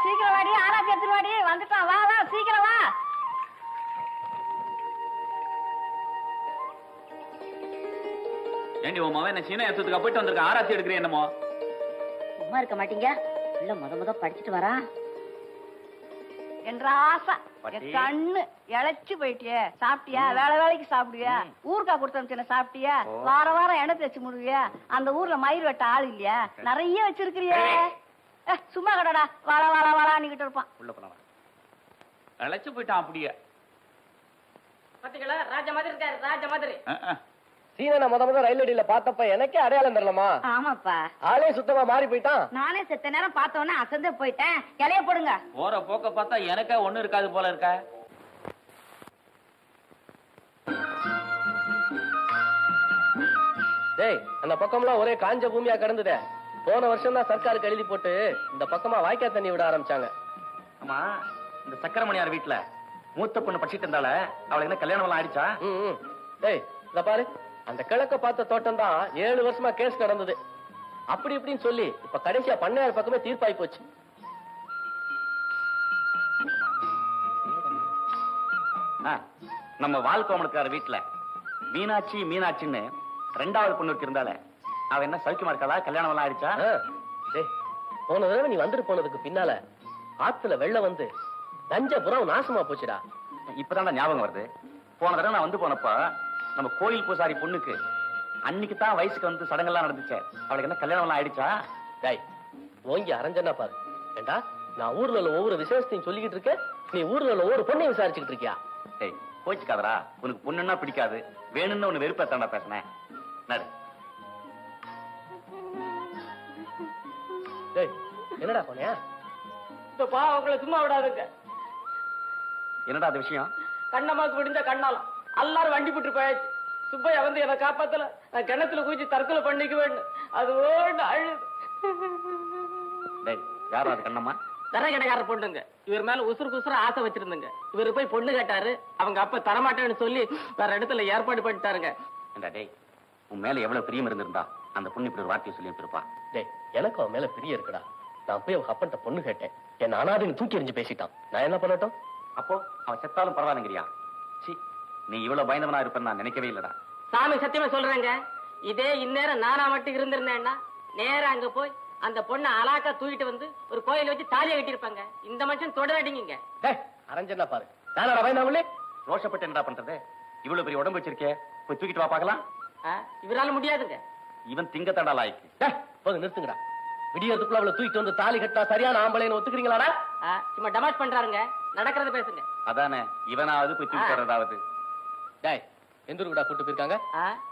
சீக்கிரம் வாடி, ஆராய்ச்சி எடுத்துட்டு வாடி. வந்துட்டான், வா வா சீக்கிரம் வா. ஏண்டி உன் மவன் என்ன சீன ஏத்துறதுக்கு போயிட்டு வந்திருக்க, ஆராய்ச்சி எடுக்கிறேன் என்னமோ? சும்மா இருக்க மாட்டீங்க? இல்ல முத படிச்சுட்டு வரா என்ற ஆசை. கண்ணு இழைச்சு போயிட்டியே. சாப்பிட்டியா? வேலைக்கு சாப்பிடுவியா? ஊருக்கா கொடுத்த சாப்பிட்டியா? வாரம் எண்ணெய் தேய்ச்சி முடுவியா? அந்த ஊர்ல மயிர் வெட்ட ஆள் இல்லையா? நிறைய வச்சிருக்கிறியே. சும்மா கடடா, வாழான்னுகிட்டு இருப்பான். உள்ள போலாம். அழைச்சு போயிட்டான் அப்படியே. பாத்தீங்களா, ராஜா மாதிரி இருக்காரு, ராஜா மாதிரி. சீன முத ரயில் அடியில பார்த்தப்ப எனக்கே அடையாளம் தெரியலமா. ஆமாப்பா, ஆளே சுத்தமா மாறி போயிட்டான். நானே செத்த நேரம் பார்த்தோன்னே அசந்தே போயிட்டேன். இலைய போடுங்க. போற போக்க பார்த்தா எனக்கே ஒண்ணு இருக்காது போல இருக்க. டேய், அந்த பக்கம்லாம் ஒரே காஞ்ச பூமியா கிடந்ததே. போன வருஷம் தான் சர்க்காருக்கு எழுதி போட்டு இந்த பக்கமா வாய்க்கா தண்ணி விட ஆரம்பிச்சாங்க. ஆமா, இந்த சக்கரமணியார் வீட்டுல மூத்த பொண்ணு படிச்சிட்டு இருந்தால, அவளுக்கு என்ன கல்யாணம் எல்லாம் ஆயிடுச்சா? டேய், இத பாரு, அந்த கிழக்க பார்த்த தோட்டம் தான் 7 வருஷமா கேஸ் நடந்தது. அப்படி இப்படின்னு சொல்லி இப்ப கடைசியா பண்ணையார் பக்கமே தீர்ப்பாய் போச்சு. நம்ம வாழ்க்கோமலுக்கார வீட்டுல மீனாட்சின்னு 2வது பொண்ணு இருந்தால, அவ என்ன சௌக்கியமா இருக்காளா? கல்யாணம் எல்லாம் ஆயிடுச்சா? டேய், போன தடவை நீ வந்துட்டு போனதுக்கு பின்னால ஆத்துல வெள்ளம் வந்து தஞ்சபுரம் நாசமா போச்சுடா. இப்பதான் ஞாபகம் வருது. போன தடவை நான் வந்து போனப்ப நம்ம கோயில் பூசாரி பொண்ணுக்கு அன்னைக்கு தான் வயசுக்கு வந்து சடங்கெல்லாம் நடந்துச்சு. அவளுக்கு என்ன கல்யாணம் எல்லாம் ஆயிடுச்சா? டேய், ஓங்கி அரஞ்சனா பாரு. ஏண்டா, நான் ஊர்ல உள்ள ஒவ்வொரு விசேஷத்தையும் சொல்லிக்கிட்டு இருக்கேன், நீ ஊர்ல உள்ள ஒவ்வொரு பொண்ணையும் விசாரிச்சுக்கிட்டு இருக்கியா? டேய், கோச்சுக்காதரா. உனக்கு பொண்ணுன்னா பிடிக்காது, வேணும்னு ஒண்ணு வெறுப்பேத்தாண்டா பேசினேன். நடு. டேய், என்னடா போனியா? இந்த பாவங்களை சும்மா விடாதுங்க. என்னடா அது விஷயம்? கண்ணமாக்கு விடிஞ்ச கண்ணாலம் எல்லாரும் வண்டி போட்டு போயாச்சு. சுப்பையா வந்து என்னை காப்பாத்தல. நான் கிணத்துல குதிச்சு தற்கொலை பண்ணிக்க வேண்டும். அது ஓண்டு அழுது. டேய், யாரும் அது கண்ணம்மா? தர கடைக்கார பொண்ணுங்க. இவர் மேல உசுறு ஆசை வச்சிருந்துங்க. இவரு போய் பொண்ணு கேட்டாரு. அவங்க அப்ப தரமாட்டேன்னு சொல்லி வேற இடத்துல ஏற்பாடு பண்ணிட்டாருங்க. டேய், உன் மேல எவ்வளவு பிரியம் இருந்திருந்தா அந்த பொண்ணு இப்படி ஒரு வார்த்தையை சொல்லி இருப்பா. டேய், எனக்கு அவன் மேல பிரியம் இருக்குடா. நான் போய் அவங்க அப்பன்ட்ட பொண்ணு கேட்டேன். என்ன அனாதைன்னு தூக்கி எறிஞ்சு பேசிட்டான். நான் என்ன பண்ணட்டும்? அப்போ அவன் செத்தாலும் பரவாயில்லைங்கிறியா? சி, நீ இவ்வளவு பயந்தவனா இருப்பேன்னு நான் நினைக்கவே இல்லடா. சாமி சத்தியமா சொல்றேங்க, இதே இந்நேரம் நானா மட்டும் இருந்திருந்தேன்னா நேரா அங்க போய் அந்த பொண்ணை அலாக்கா தூக்கிட்டு வந்து ஒரு கோயில வச்சு தாலியை கட்டிருப்பாங்க. இந்த மனுஷன் தொடராடிங்க. டேய், அரஞ்சனா பாரு. நானடா பயந்தாமலே. ரோஷப்பட்டு என்னடா பண்றது? இவ்வளவு பெரிய உடம்பு வச்சிருக்கே, போய் தூக்கிட்டு வா பாக்கலாம். இவரால முடியாதுங்க. இவன் திங்கத்தண்டா லாய்க்கு. டேய், போங்க நிறுத்துங்கடா. விடியறதுக்குள்ள அவளை தூக்கிட்டு வந்து தாலி கட்டா சரியான ஆம்பளைன்னு ஒத்துக்கிறீங்களாடா? சும்மா டமாஷ் பண்றாருங்க. நடக்கிறத பேசுங்க. அதானே, இவனாவது போய் தூக்கி வர்றதாவது. டேய், எந்த ஊருக்குடா கூட்டு போயிருக்காங்க?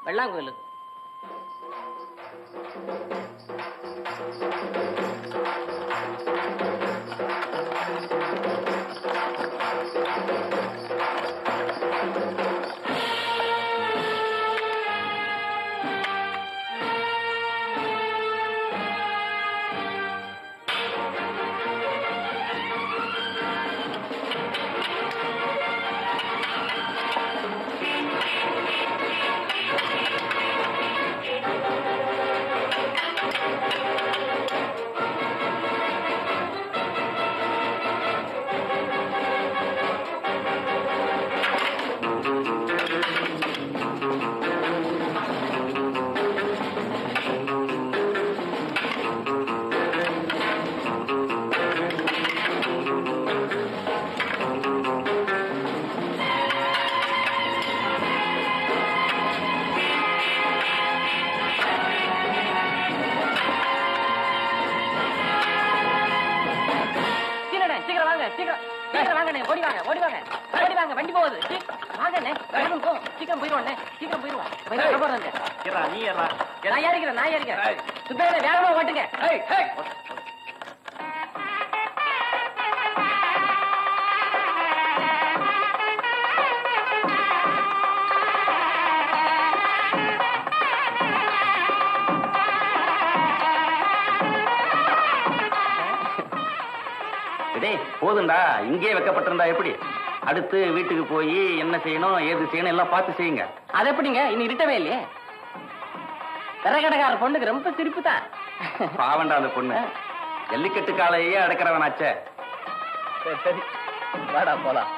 வெள்ளாங்கோயிலுக்கு. சீக்கிரம் வாங்கண்ணே, ஓடி வாங்க, ஓடி வாங்க, ஓடி வாங்க, வண்டி போகுது. வாங்கண்ணே, வேகமா போ, சீக்கிரம் போயிடுவோண்ணே, சீக்கிரம் போயிடுவோம். நீ ஏறா. நான் ஏறிக்கிறேன். சுத்தரே வேகமா ஓட்டுங்க. டேய் போதுண்டா, இங்கே வைக்கப்பட்டிருந்தா எப்படி? அடுத்து வீட்டுக்கு போய் என்ன செய்யணும் ஏது செய்யணும் எல்லாம் பார்த்து செய்யுங்க. அது எப்படிங்க இன்னும் இருட்டவே இல்லையே? விறகடைக்கார பொண்ணுக்கு ரொம்ப சிரிப்பு தான். பாவண்டா அந்த பொண்ணு, ஜல்லிக்கட்டு காலையே அடக்கிறவனாச்சே. சரி வாடா போலாம்.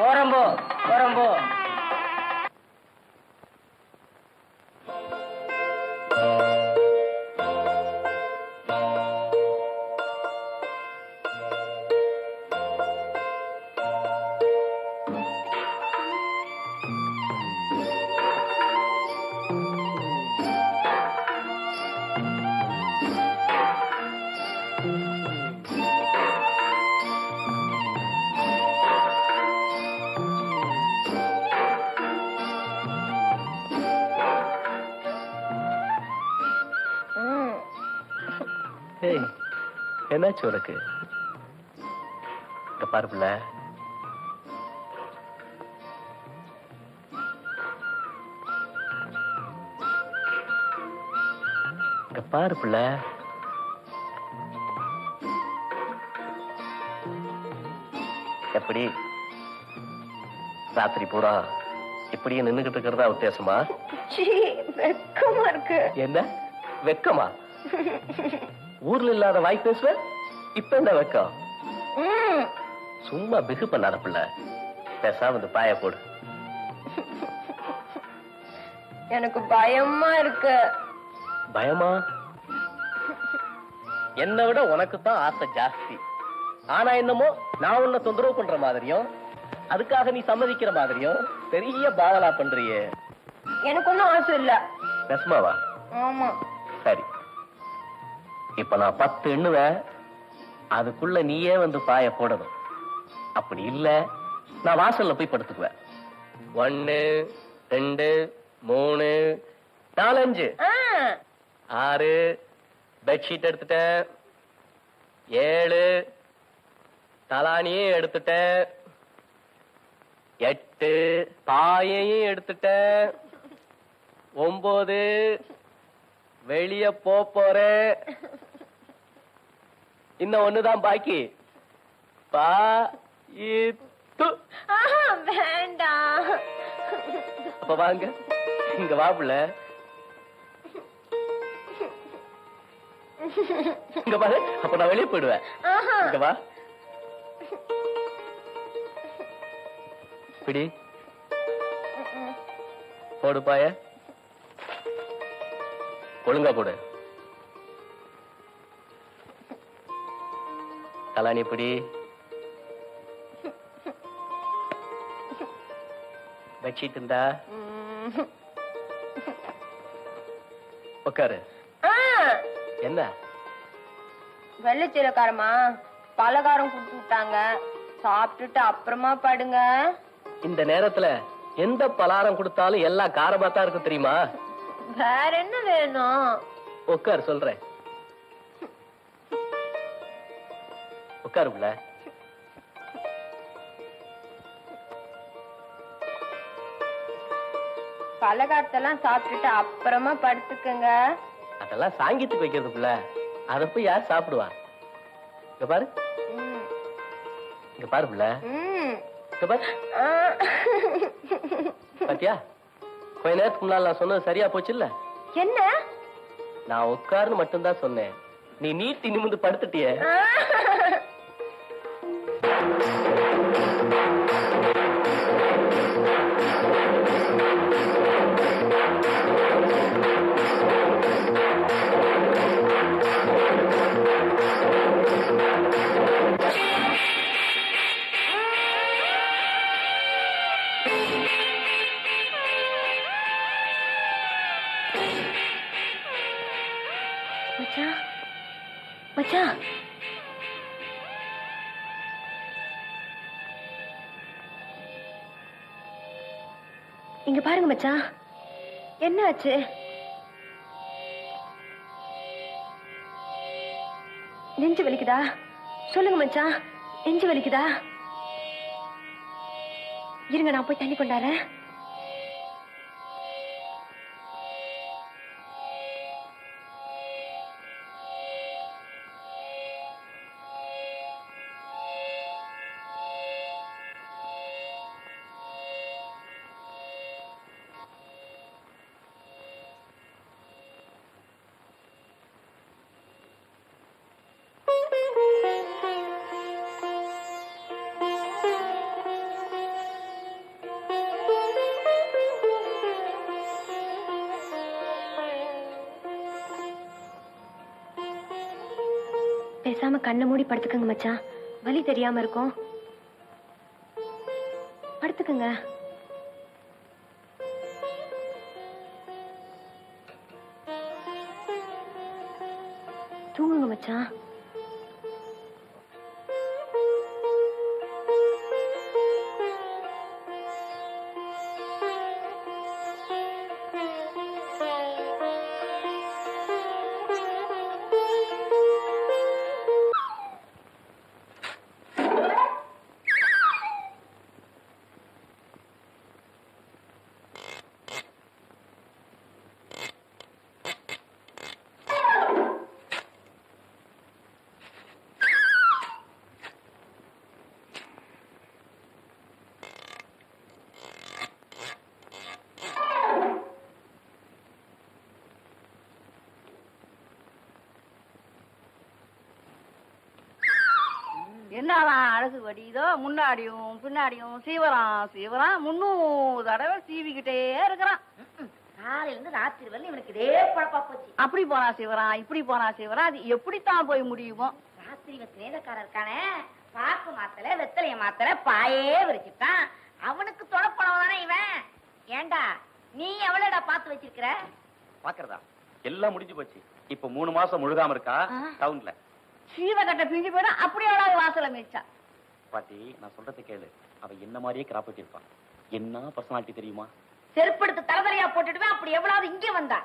ஓரம்போ. என்னாச்சு உனக்கு? இங்க பாரு பிள்ளை, இங்க பாரு பிள்ளை, எப்படி ராத்திரி பூரா இப்படியே நின்னுகிட்டு இருக்கிறதா வித்தியாசமா? வெக்கமா இருக்கு. என்ன வெக்கமா? ஊர்ல இல்லாத வாய் பேசுவ, இப்ப என்ன வெக்கம்? சும்மா பிகு பண்ணாத பிள்ளை, பேசாம வந்து பாய போடு. எனக்கு பயமா இருக்கு. பயமா? என்னை விட உனக்கு தான் ஆசை ஜாஸ்தி. ஆனா என்னமோ நான் உன்னை தொந்தரவு பண்ற மாதிரியும் அதுக்காக நீ சம்மதிக்கிற மாதிரியும் பெரிய பாவலா பண்றியே. எனக்கு ஒன்னும் ஆசை இல்ல. நெசமாவா? ஆமா. சரி, இப்ப நான் 10 எண்ணுவேன், அதுக்குள்ள நீயே வந்து பாய போடணும். அப்படி இல்ல நான் வாசல்ல போய் படுத்துக்குவேன். 1 2 3 4 5 6 பெட்ஷீட் எடுத்துட்டேன், 7 தலானியும் எடுத்துட்டேன், 8 பாயையும் எடுத்துட்டேன், 9 வெளிய போறேன். இன்னும் ஒண்ணுதான் பாக்கி. வேண்டாம். அப்ப வாங்க, இங்க வா புள்ள. இங்க பாரு, அப்ப நான் வெளியே போயிடுவேன். இங்க வா, பிடி போடு பாய, ஒழுங்கா போடு. கலாணி பிடி, பெட்ஷீட் இருந்தா உட்காரு. என்ன வெள்ளச்சீரக்காரமா பலகாரம் கொடுத்து விட்டாங்க, சாப்பிட்டுட்டு அப்புறமா படுங்க. இந்த நேரத்துல எந்த பலகாரம் கொடுத்தாலும் எல்லாம் காரமா தான் இருக்கு தெரியுமா? வேற என்ன வேணும்? உட்கார் சொல்றேன். உட்காரு புள்ள. பலகாரத்தெல்லாம் சாப்பிட்டுட்டு அப்புறமா படுத்துக்குங்க. அதெல்லாம் சாங்கியத்துக்கு வைக்கிறது புள்ள, அத போய் யார் சாப்பிடுவா? இங்க பாரு, இங்க பாரு புள்ள, இங்க பாரு. பாத்தியா, கொஞ்ச நேரத்துக்கு முன்னால நான் சொன்னது சரியா போச்சு இல்ல? என்ன? நான் உட்காருன்னு மட்டும்தான் சொன்னேன், நீ நீட்டி நிமிந்து படுத்துட்டியே. மச்சான், மச்சான், இங்க பாருங்க மச்சான், என்ன ஆச்சு? நெஞ்சு வலிக்குதா? சொல்லுங்க மச்சான், நெஞ்சு வலிக்குதா? இருங்க, நான் போய் தண்ணி கொண்டாறேன். பேசாம கண்ணை மூடி படுத்துக்கங்க மச்சான், வலி தெரியாம இருக்கும். படுத்துக்கங்க. தூங்குங்க மச்சான். என்னதான் அழகு வடிதோ, முன்னாடியும் பின்னாடியும் சீவரான் சீவரான் 300 தடவை சீவிக்கிட்டே இருக்கிறான். காலையில இருந்து ராத்திரி வரல இவனுக்கு இதே பழப்பா போச்சு. அப்படி போனா சீவரான், இப்படி போனா சீவரான், அது எப்படித்தான் போய் முடியுமோ? ராத்திரி இவன் சிநேகக்காரன் இருக்கானே, பாக்கு மாத்தல, வெத்தலைய மாத்தல, பாயே விரிச்சுட்டான். அவனுக்கு தொடப்பணம் தானே இவன். ஏண்டா நீ எவ்வளவுடா பாத்து வச்சிருக்கிற? பாக்குறதா எல்லாம் முடிஞ்சு போச்சு. இப்ப 3 மாசம் முழுகாம இருக்கா டவுன்ல. சீவகட்டை பிஞ்சு போயிடும், அப்படியே வாசல மிச்சா. பாட்டி, நான் சொல்றதை கேளு. அவ என்ன மாதிரியே கிராப் வச்சிருப்பான். என்ன பர்சனாலிட்டி தெரியுமா? செருப்படுத்து தலதரையா போட்டுடுவேன். அப்படி எவ்வளவு இங்க வந்தா?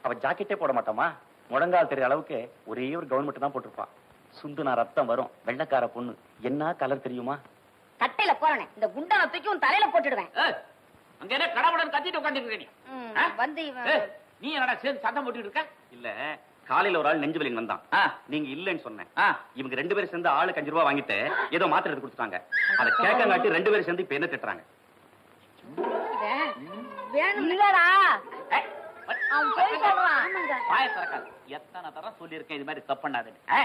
அவ ஜாக்கெட்டே போட மாட்டாமா. முழங்கால் தெரிய அளவுக்கு ஒரே ஒரு கவர்மெண்ட் தான் போட்டிருப்பான். சுந்துனா ரத்தம் வரும், வெள்ளக்கார பொண்ணு. என்ன கலர் தெரியுமா? கட்டையில போறனே இந்த குண்டனை தூக்கி உன் தலையில போட்டுடுவேன். அங்க என்ன கடவுடன் கத்திட்டு உட்காந்துருக்க? நீ வந்து நீ என்னடா சேர்ந்து சத்தம் போட்டுட்டு இருக்க? இல்ல, காலையில ஒரு ஆள் நெஞ்சு வலிங்க வந்தான். நீங்க இல்லன்னு சொன்னேன். இவங்க 2 பேரும் சேர்ந்து ஆளுக்கு 5 ரூபாய் வாங்கிட்டு ஏதோ மாத்திரை எடுத்து கொடுத்துட்டாங்க. அதை கேட்கங்காட்டி 2 பேரும் சேர்ந்து இப்ப என்ன திட்டுறாங்க? இல்லடா, அவன் போய் சொல்லுவான். பாய திறக்காது. எத்தனை தரம் சொல்லியிருக்கேன் இது மாதிரி தப்பண்ணாதுன்னு.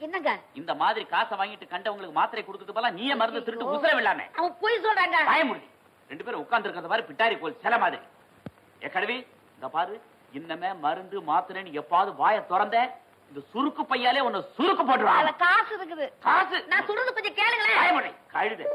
என்னங்க இந்த மாதிரி காசை வாங்கிட்டு கண்டவங்களுக்கு மாத்திரை கொடுத்துட்டு போல நீயே மருந்து திருட்டு உசுர விடாம அவன் போய் சொல்றாங்க. பாய முடியும். 2 பேரும் உட்கார்ந்து இருக்கிறத மாதிரி பிட்டாரி கோல் சில மாதிரி. ஏ கழுவி, இந்த பாரு, இன்னமே மருந்து மாத்திரைன்னு எப்பாவது வாய திறந்த இந்த சுருக்கு பையாலே உன்னை சுருக்கு போட்டுருவான். அதுல காசு இருக்குது. காசு நான் சொல்றது கொஞ்சம் கேளுங்களேன். பாய முடியும். கழுது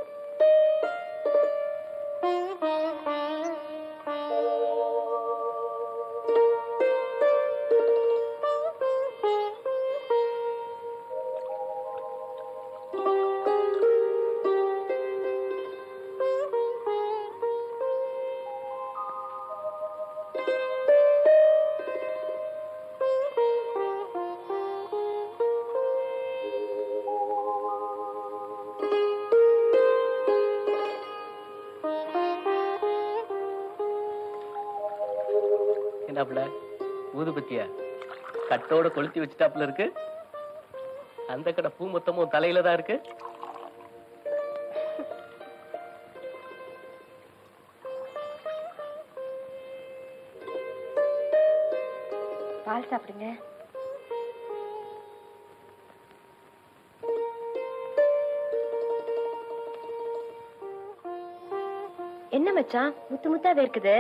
ஊதுபத்தியா கட்டோட கொளுத்தி வச்சுட்டாப்புல இருக்கு. அந்த கடை பூ மொத்தமும் தலையில தான் இருக்கு. பால் சாப்பிடுங்க. என்ன மச்சான் முத்து முத்தா வேர்க்குது?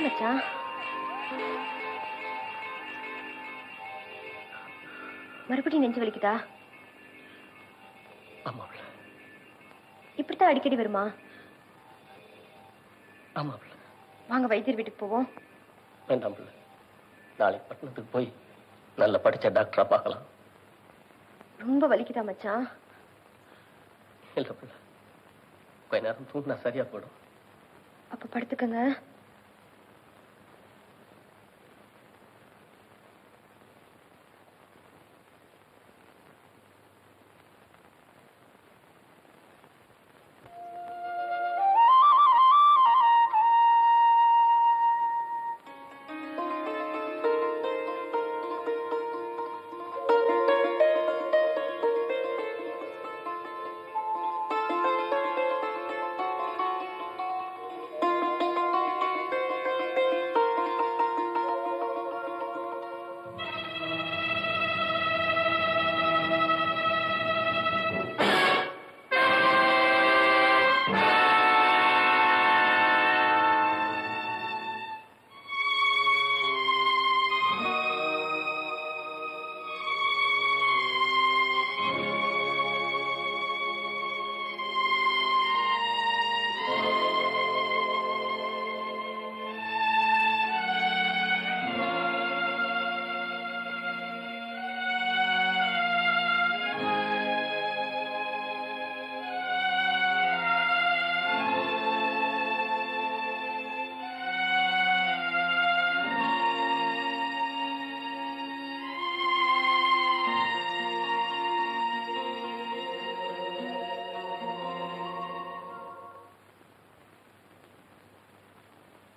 என்ன மச்சான்? மறுபடியும் நெஞ்சு வலிக்குதா? ஆமா பிள்ளை. இப்படித்தான் அடிக்கடி வருமா? ஆமா பிள்ளை. வாங்க வைத்தியர் வீட்டுக்கு போவோம். வேண்டாம் பிள்ளை, நாளைக்கு பட்டணத்துக்கு போய் நல்ல படிச்ச டாக்டரா பார்க்கலாம். ரொம்ப வலிக்குதா மச்சான்? இல்ல பிள்ளை, கொஞ்ச நேரம் தூங்கினா சரியா போயிடும். அப்ப படுத்துக்கங்க.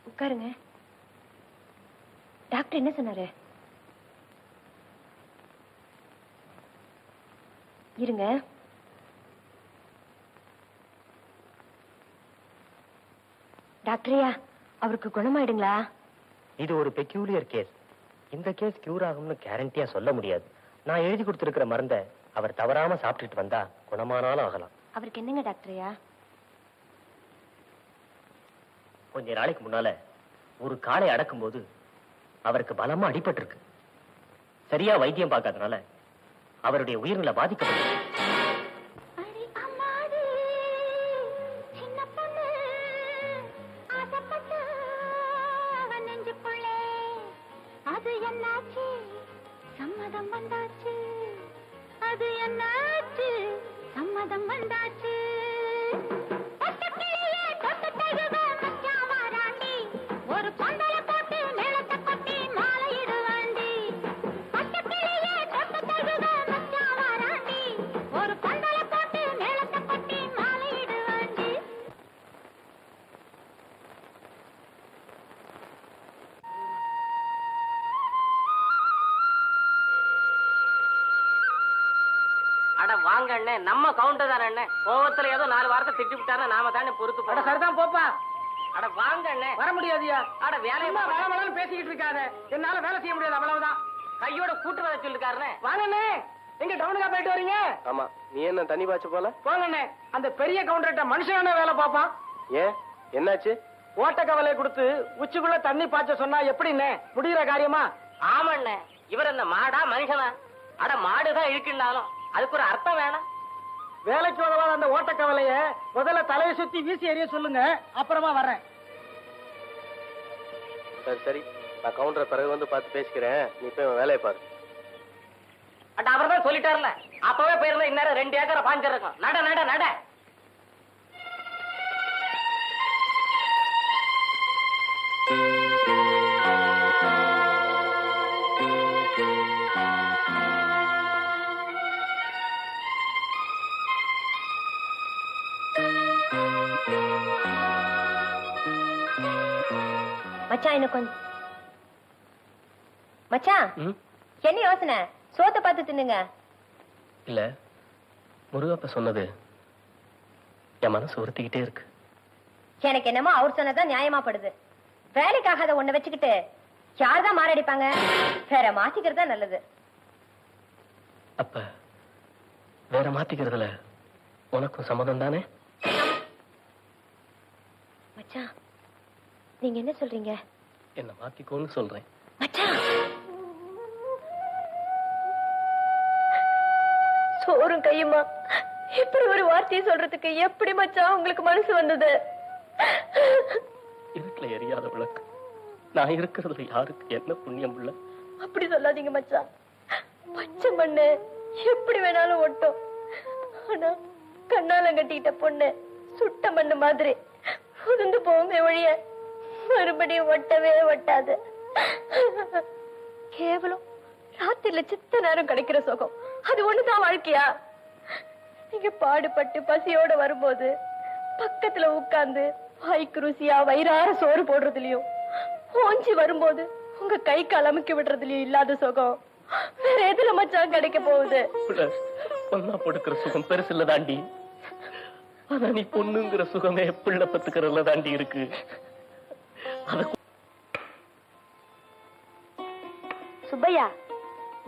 உட்காருங்க. டாக்டர் என்ன சொன்னாரு? இருங்க. டாக்டரையா, அவருக்கு குணமாயிடுங்களா? இது ஒரு பெக்யூலியர் கேஸ். இந்த கேஸ் கியூர் ஆகும்னு கேரண்டியா சொல்ல முடியாது. நான் எழுதி கொடுத்திருக்கிற மருந்தை அவர் தவறாம சாப்பிட்டுட்டு வந்தா குணமானாலும் ஆகலாம். அவருக்கு என்னங்க டாக்டரையா? கொஞ்ச நாளைக்கு முன்னால ஒரு காளை அடக்கும் போது அவருக்கு பலமா அடிபட்டு இருக்கு. சரியா வைத்தியம் பார்க்காதனால அவருடைய உயிர்நிலை பாதிக்கப்பட்டது. அது என்னாச்சு? சம்மதம் வந்தாச்சு. அது என்னாச்சு? சம்மதம் வந்தாச்சு. ஒரு பந்தல போட்டு நிலத்தை கொட்டி மாலையிடுவாண்டி. பட்டக்கிளியே தொட்டு தழுவ மச்சான் வாராண்டி. ஒரு பந்தல போட்டு நிலத்தை கொட்டி மாலையிடுவாண்டி. அட வாங்க அண்ணே, நம்ம கவுண்டர் தானே அண்ணே. கோவத்துல ஏதோ 4 வாரத்தை திட்டி விட்டாரு, நாம தானே பொறுத்து போறோம். சரிதான் போப்பா. அட வாங்க அண்ணே. வர முடியாதியா? அட வேலையை வேலை பேசிக்கிட்டு இருக்காத, என்னால வேலை செய்ய முடியாது, அவ்வளவுதான். கையோட கூட்டு வர சொல்லிருக்காருண்ணே. வாங்க அண்ணே, எங்க டவுனுக்கா போயிட்டு வரீங்க? ஆமா, நீ என்ன தண்ணி பாய்ச்ச போல? போங்க அண்ணே, அந்த பெரிய கவுண்டர்கிட்ட மனுஷனான வேலை பாப்பான். ஏன், என்னாச்சு? ஓட்ட கவலையை கொடுத்து உச்சிக்குள்ள தண்ணி பாய்ச்ச சொன்னா எப்படின்னு முடிகிற காரியமா? ஆமாண்ணே, இவர் என்ன மாடா மனுஷனா? அட மாடுதான் இருக்குன்னாலும் அதுக்கு ஒரு அர்த்தம் வேணாம். வேலைக்கு உதவாத அந்த ஓட்ட கவலைய முதல்ல தலையை சுத்தி வீசி எறிய சொல்லுங்க, அப்புறமா வர்றேன். சரி சரி, நான் கவுண்டரை பிறகு வந்து பார்த்து பேசிக்கிறேன். நீ போய் வேலையை பாரு. அட அவர்தான் சொல்லிட்டாருல, அப்பவே போயிருந்தா இந்நேரம் 2 ஏக்கரை பாஞ்சிருக்கும். நட நட நட. மச்சான் என்ன கொஞ்சம் மச்சான், என்ன யோசனை? சோத்தை பார்த்து தின்னுங்க. இல்ல, முருகப்ப சொன்னது என் மனசு உறுத்திக்கிட்டே இருக்கு. எனக்கு என்னமோ அவர் சொன்னதான் நியாயமா படுது. வேலைக்காகாத ஒண்ணு வச்சுக்கிட்டு யார்தான் மாரடிப்பாங்க? வேற மாத்திக்கிறதா நல்லது. அப்ப வேற மாத்திக்கிறதுல உனக்கும் சம்மதம் தானே? மச்சான், நீங்க என்ன சொல்றீங்க? என்ன மாத்திக்கோன்னு சொல்றேன். மச்சான், சோறும் கையுமா இப்படி ஒரு வார்த்தையை சொல்றதுக்கு எப்படி மச்சான் உங்களுக்கு மனசு வந்தது? இருட்டுல எரியாத விளக்கு. நான் இருக்கிறதுல யாருக்கு என்ன புண்ணியம் உள்ள? அப்படி சொல்லாதீங்க மச்சான். பச்சை மண்ணு எப்படி வேணாலும் ஒட்டும். ஆனா கண்ணால கட்டிக்கிட்ட பொண்ணு சுட்ட மண்ணு மாதிரி உதிர்ந்து போகுமே ஒழிய மறுபடியும் ஒட்டவே ஒட்டாது. கேவலம் ராத்திரில சித்த நேரம் கிடைக்கிற சுகம், அது ஒண்ணுதான் வாழ்க்கையா? நீங்க பாடுபட்டு பசியோட வரும்போது பக்கத்துல உட்கார்ந்து வாய்க்கு ருசியா வயிறார சோறு போடுறதுலயும், ஓஞ்சி வரும்போது உங்க கை கால் அமுக்கி விடுறதுலயும் இல்லாத சுகம் வேற எதுல மச்சான் கிடைக்க போகுது? பொண்ணா கொடுக்கிற சுகம் பெருசு இல்ல தாண்டி. ஆனா நீ பொண்ணுங்கிற சுகமே பிள்ளை பத்துக்கிறதுல தாண்டி இருக்கு. சுப்பையா,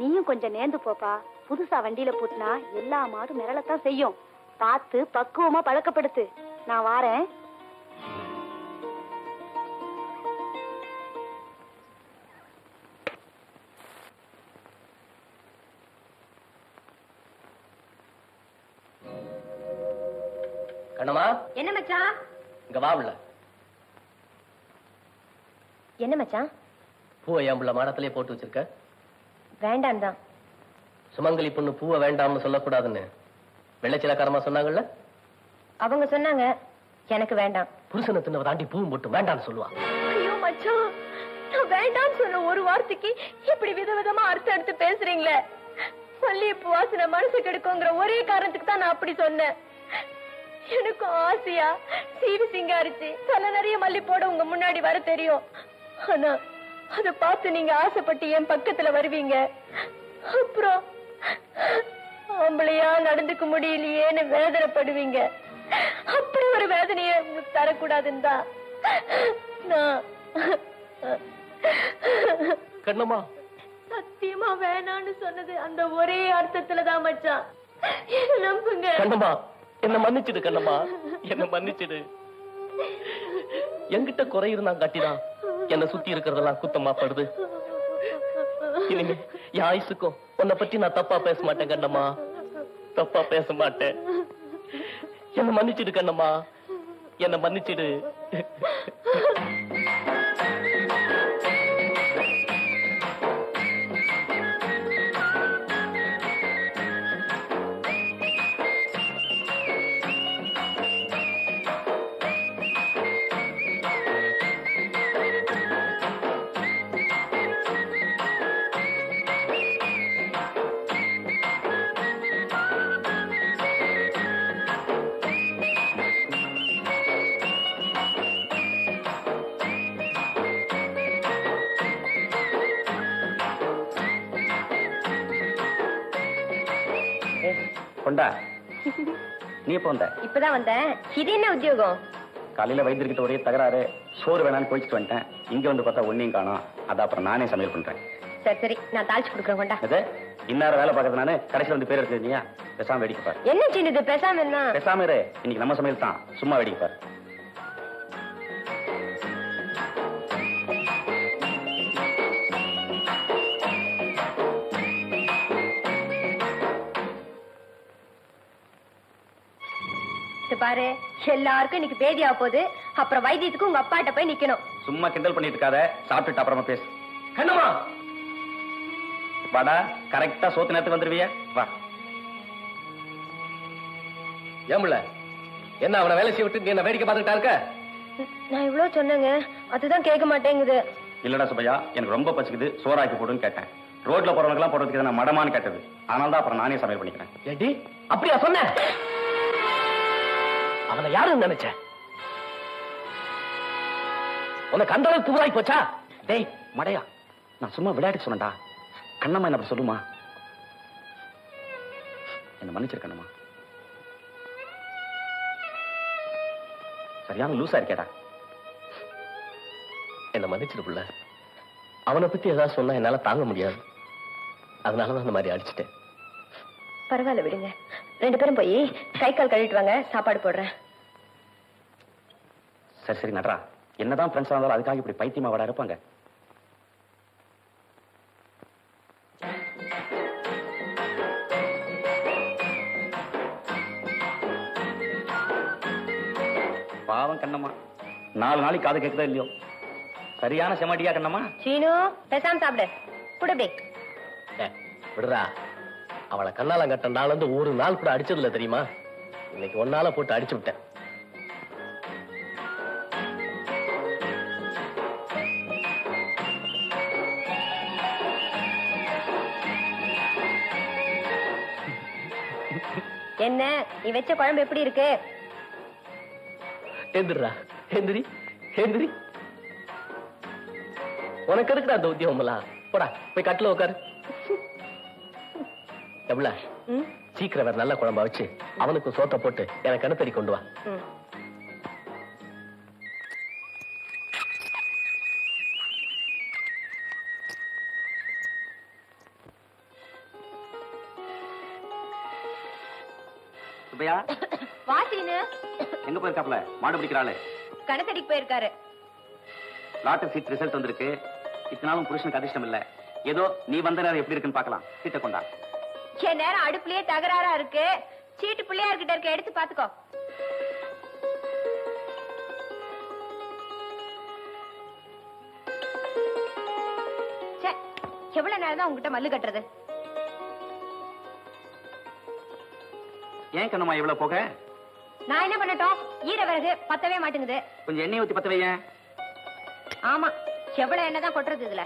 நீயும் கொஞ்சம் நேர்ந்து போப்பா. புதுசா வண்டியில பூட்டினா எல்லா மாடும் மிரளத்தான் செய்யும். பார்த்து பக்குவமா பழக்கப்படுத்து. நான் வாரேன். கண்ணம்மா, என்ன மச்சான்? இங்க வா உள்ள. என்ன மச்சான்? பூவை என் புள்ள மாடத்திலே போட்டு வச்சிருக்க. வேண்டாம் தான். சுமங்கலி பொண்ணு பூவை வேண்டாம்னு சொல்லக்கூடாதுன்னு வெள்ளச்சிலக்காரமா சொன்னாங்கல்ல? அவங்க சொன்னாங்க, எனக்கு வேண்டாம். புருஷனை தின்னவ தாண்டி பூவும் போட்டு வேண்டாம்னு சொல்லுவா. ஐயோ மச்சான், நான் வேண்டாம்னு சொன்ன ஒரு வார்த்தைக்கு இப்படி விதவிதமா அர்த்தம் எடுத்து பேசுறீங்களே. மல்லிகைப்பூ வாசனை மனசு கெடுக்குங்கிற ஒரே காரணத்துக்கு தான் நான் அப்படி சொன்னேன். எனக்கும் ஆசையா சீவி சிங்காரிச்சு தலை நிறைய மல்லி போட உங்க முன்னாடி வர தெரியும். ஆனா அத பார்த்து நீங்க ஆசைப்பட்டு என் பக்கத்துல வருவீங்க. அப்புறம் ஆம்பளையா நடந்துக்க முடியலையேன்னு வேதனைப்படுவீங்க. அப்படி ஒரு வேதனையை உங்களுக்கு தரக்கூடாதுன்னு தான் நான். கண்ணம்மா, சத்தியமா வேணான்னு சொன்னது அந்த ஒரே அர்த்தத்துலதான் மச்சான். நம்புங்க. கண்ணம்மா, என்ன மன்னிச்சிடு. கண்ணம்மா, என்ன மன்னிச்சிடு. என்கிட்ட குறை இருந்தா காட்டிதான் என்ன சுத்தி இருக்கிறதெல்லாம் குத்தமா படுது. இனிமே என் ஆயுசுக்கும் உன்னை பத்தி நான் தப்பா பேச மாட்டேன் கண்ணம்மா. தப்பா பேச மாட்டேன். என்ன மன்னிச்சிடு கண்ணம்மா, என்ன மன்னிச்சிடு. கொண்டா, நீ எப்ப வந்த? இப்பதான் வந்தேன். இது என்ன உத்தியோகம்? காலையில வைத்திருக்கிட்ட ஒரே தகராறு, சோறு வேணான்னு கோச்சிட்டு வந்துட்டேன். இங்க வந்து பார்த்தா ஒன்னையும் காணோம். அதான் அப்புறம் நானே சமையல் பண்றேன். சரி சரி, நான் தாளிச்சு கொடுக்குறேன். கொண்டா. அது இன்னார வேலை பார்க்கறது நானு. கடைசியில் வந்து பேர் எடுத்துருந்தீங்க. பேசாம வேடிக்கை பாரு. என்ன சின்னது பேசாம என்ன? பேசாம இரு. இன்னைக்கு நம்ம சமையல் தான். சும்மா வேடிக்கை பாரு. பாரு, எல்லாருக்கும் இன்னைக்கு பேதியா போகுது. அப்புறம் வைத்தியத்துக்கு உங்க அப்பாட்ட போய் நிக்கணும். சும்மா கிண்டல் பண்ணிட்டு இருக்காத. சாப்பிட்டுட்டு அப்புறமா பேசு. கண்ணம்மா, வாடா, கரெக்டா சோத்து நேரத்துக்கு வந்துருவிய. வா. ஏமுல, என்ன அவனை வேலை செய்ய விட்டு நீ என்ன வேடிக்கை பார்த்துட்டா இருக்க? நான் இவ்வளவு சொன்னேங்க, அதுதான் கேட்க மாட்டேங்குது. இல்லடா சுப்பையா, எனக்கு ரொம்ப பசிக்குது, சோறாக்கி போடுன்னு கேட்டேன். ரோட்ல போறவங்களுக்குலாம் போடுறதுக்கு நான் மடமான்னு கேட்டது. அதனால தான் அப்புறம் நானே சமையல் பண்ணிக்கிறேன். ஏடி, அப்படியா சொன்ன? அவனை யாருன்னு நினைச்ச? உனக்கு அந்த அளவுக்கு துவராய் போச்சா? டேய் மடையா, நான் சும்மா விளையாட்டு சொன்னேன்டா. கண்ணம்மா என்ன அப்படி சொல்லுமா? என்ன மன்னிச்சிரு கண்ணம்மா. சரியான லூசா இருக்கேடா. என்ன மன்னிச்சிரு புள்ள. அவனை பத்தி ஏதாவது சொன்னா என்னால தாங்க முடியாது. அதனாலதான் அந்த மாதிரி அடிச்சுட்டேன். பரவாயில்ல, விடுங்க. 2 பேரும் போய் கை கால் கழுவிட்டு வாங்க, சாப்பாடு போடுறேன். சரி சரி நடரா, என்னதான் ஃப்ரெண்ட்ஸ் இருந்தாலும் அதுக்காக இப்படி பைத்தியமா வட இருப்பாங்க. பாவம் கண்ணம்மா, 4 நாளைக்கு காது கேட்குதா இல்லையோ, சரியான செமட்டியா கண்ணம்மா. சீனு பேசாம சாப்பிடு. குடுப்பே விடுறா, அவளை கண்ணாலம் கட்ட நாள் வந்து ஒரு நாள் கூட அடிச்சதில்ல தெரியுமா? இன்னைக்கு ஒன்னால போட்டு அடிச்சு விட்டேன். என்ன நீ வச்ச குழம்பு எப்படி இருக்கு? எந்திரா, எந்திரி எந்திரி. உனக்கு எதுக்குடா அந்த உத்தியோகம்லாம்? போடா போய் கட்டில உட்காரு. எவ்வளோ சீக்கிரம் வேற நல்ல குழம்பா வச்சு அவனுக்கு சோத்த போட்டு எனக்கு கணுத்தறி கொண்டு வா. சுப்பையா வாசின்னு எங்க போயிருக்காப்ல? மாடு பிடிக்கிறாள். கணத்தடிக்கு போயிருக்காரு. லாட்டரி சீட் ரிசல்ட் வந்திருக்கு. இத்தனாலும் புருஷனுக்கு அதிர்ஷ்டம் இல்ல. ஏதோ நீ வந்த நேரம் எப்படி இருக்குன்னு பார்க்கலாம். சீட்டை கொண்டா. என் நேரம் அடுப்புலயே தகராறா இருக்கு. சீட்டு பிள்ளையார் கிட்ட இருக்க, எடுத்து பாத்துக்கோ. எவ்வளவு நேரம் தான் உங்ககிட்ட மல்லு கட்டுறது? ஏன் கண்ணம்மா இவ்வளவு போக? நான் என்ன பண்ணட்டும்? ஈர விறகு பத்தவே மாட்டேங்குது. கொஞ்சம் எண்ணெய் ஊத்தி பத்த வையேன். ஆமா, எவ்வளவு எண்ணெய் தான் கொட்டுறது இதுல?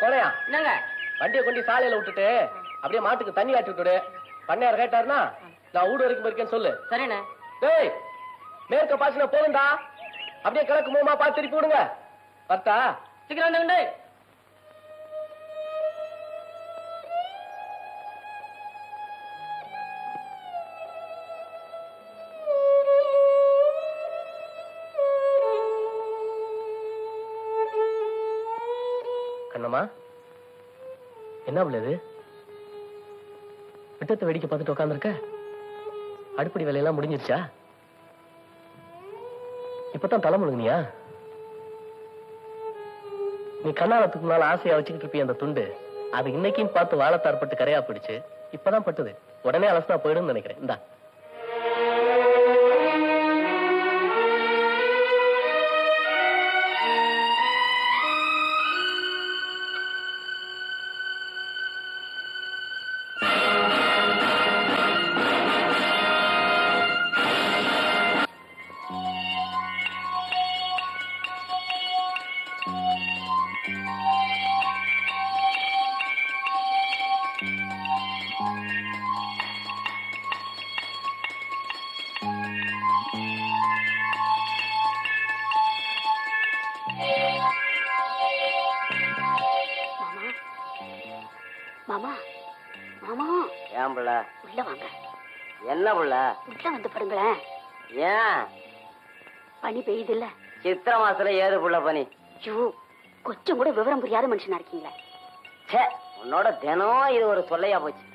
கோலையா, என்னங்க வண்டியை கொண்டு சாலையில விட்டுட்டு அப்படியே மாட்டுக்கு தண்ணி ஆட்டி விட்டுடு. பண்ணையார் கேட்டாருன்னா நான் ஊடு வரைக்கும் போயிருக்கேன்னு சொல்லு. சரிண்ணே. டேய், மேற்க பாசின போகுண்டா. அப்படியே கிழக்கு மூலமா பார்த்து திருப்பி விடுங்க. பத்தா சீக்கிரம் வந்துங்க. கண்ணம்மா, என்ன உள்ளது? விட்டத்தை வெடிக்க பார்த்துட்டு உட்காந்துருக்க. அடுப்படி வேலையெல்லாம் முடிஞ்சிருச்சா? இப்பதான் தலை முழுங்கினியா? நீ கண்ணாலத்துக்கு முன்னால ஆசையா வச்சுக்கிட்டு இருப்பிய அந்த துண்டு, அது இன்னைக்கும் பார்த்து வாழைத்தார் பட்டு கரையா போயிடுச்சு. இப்பதான் பட்டுது. உடனே அலசனா போயிடும் நினைக்கிறேன். இந்தா. மாமா மாமா ஏன் புள்ள? உள்ள வாங்க. என்ன புள்ள? உள்ள வந்து படுங்களேன். ஏன் பனி பெய்யுது இல்ல? சித்திரை மாசத்துல ஏது புள்ள பனி? ஐயோ, கொஞ்சம் கூட விவரம் புரியாத மனுஷனா இருக்கீங்களே. ச்சே, உன்னோட தினம் இது ஒரு தொல்லையா போச்சு.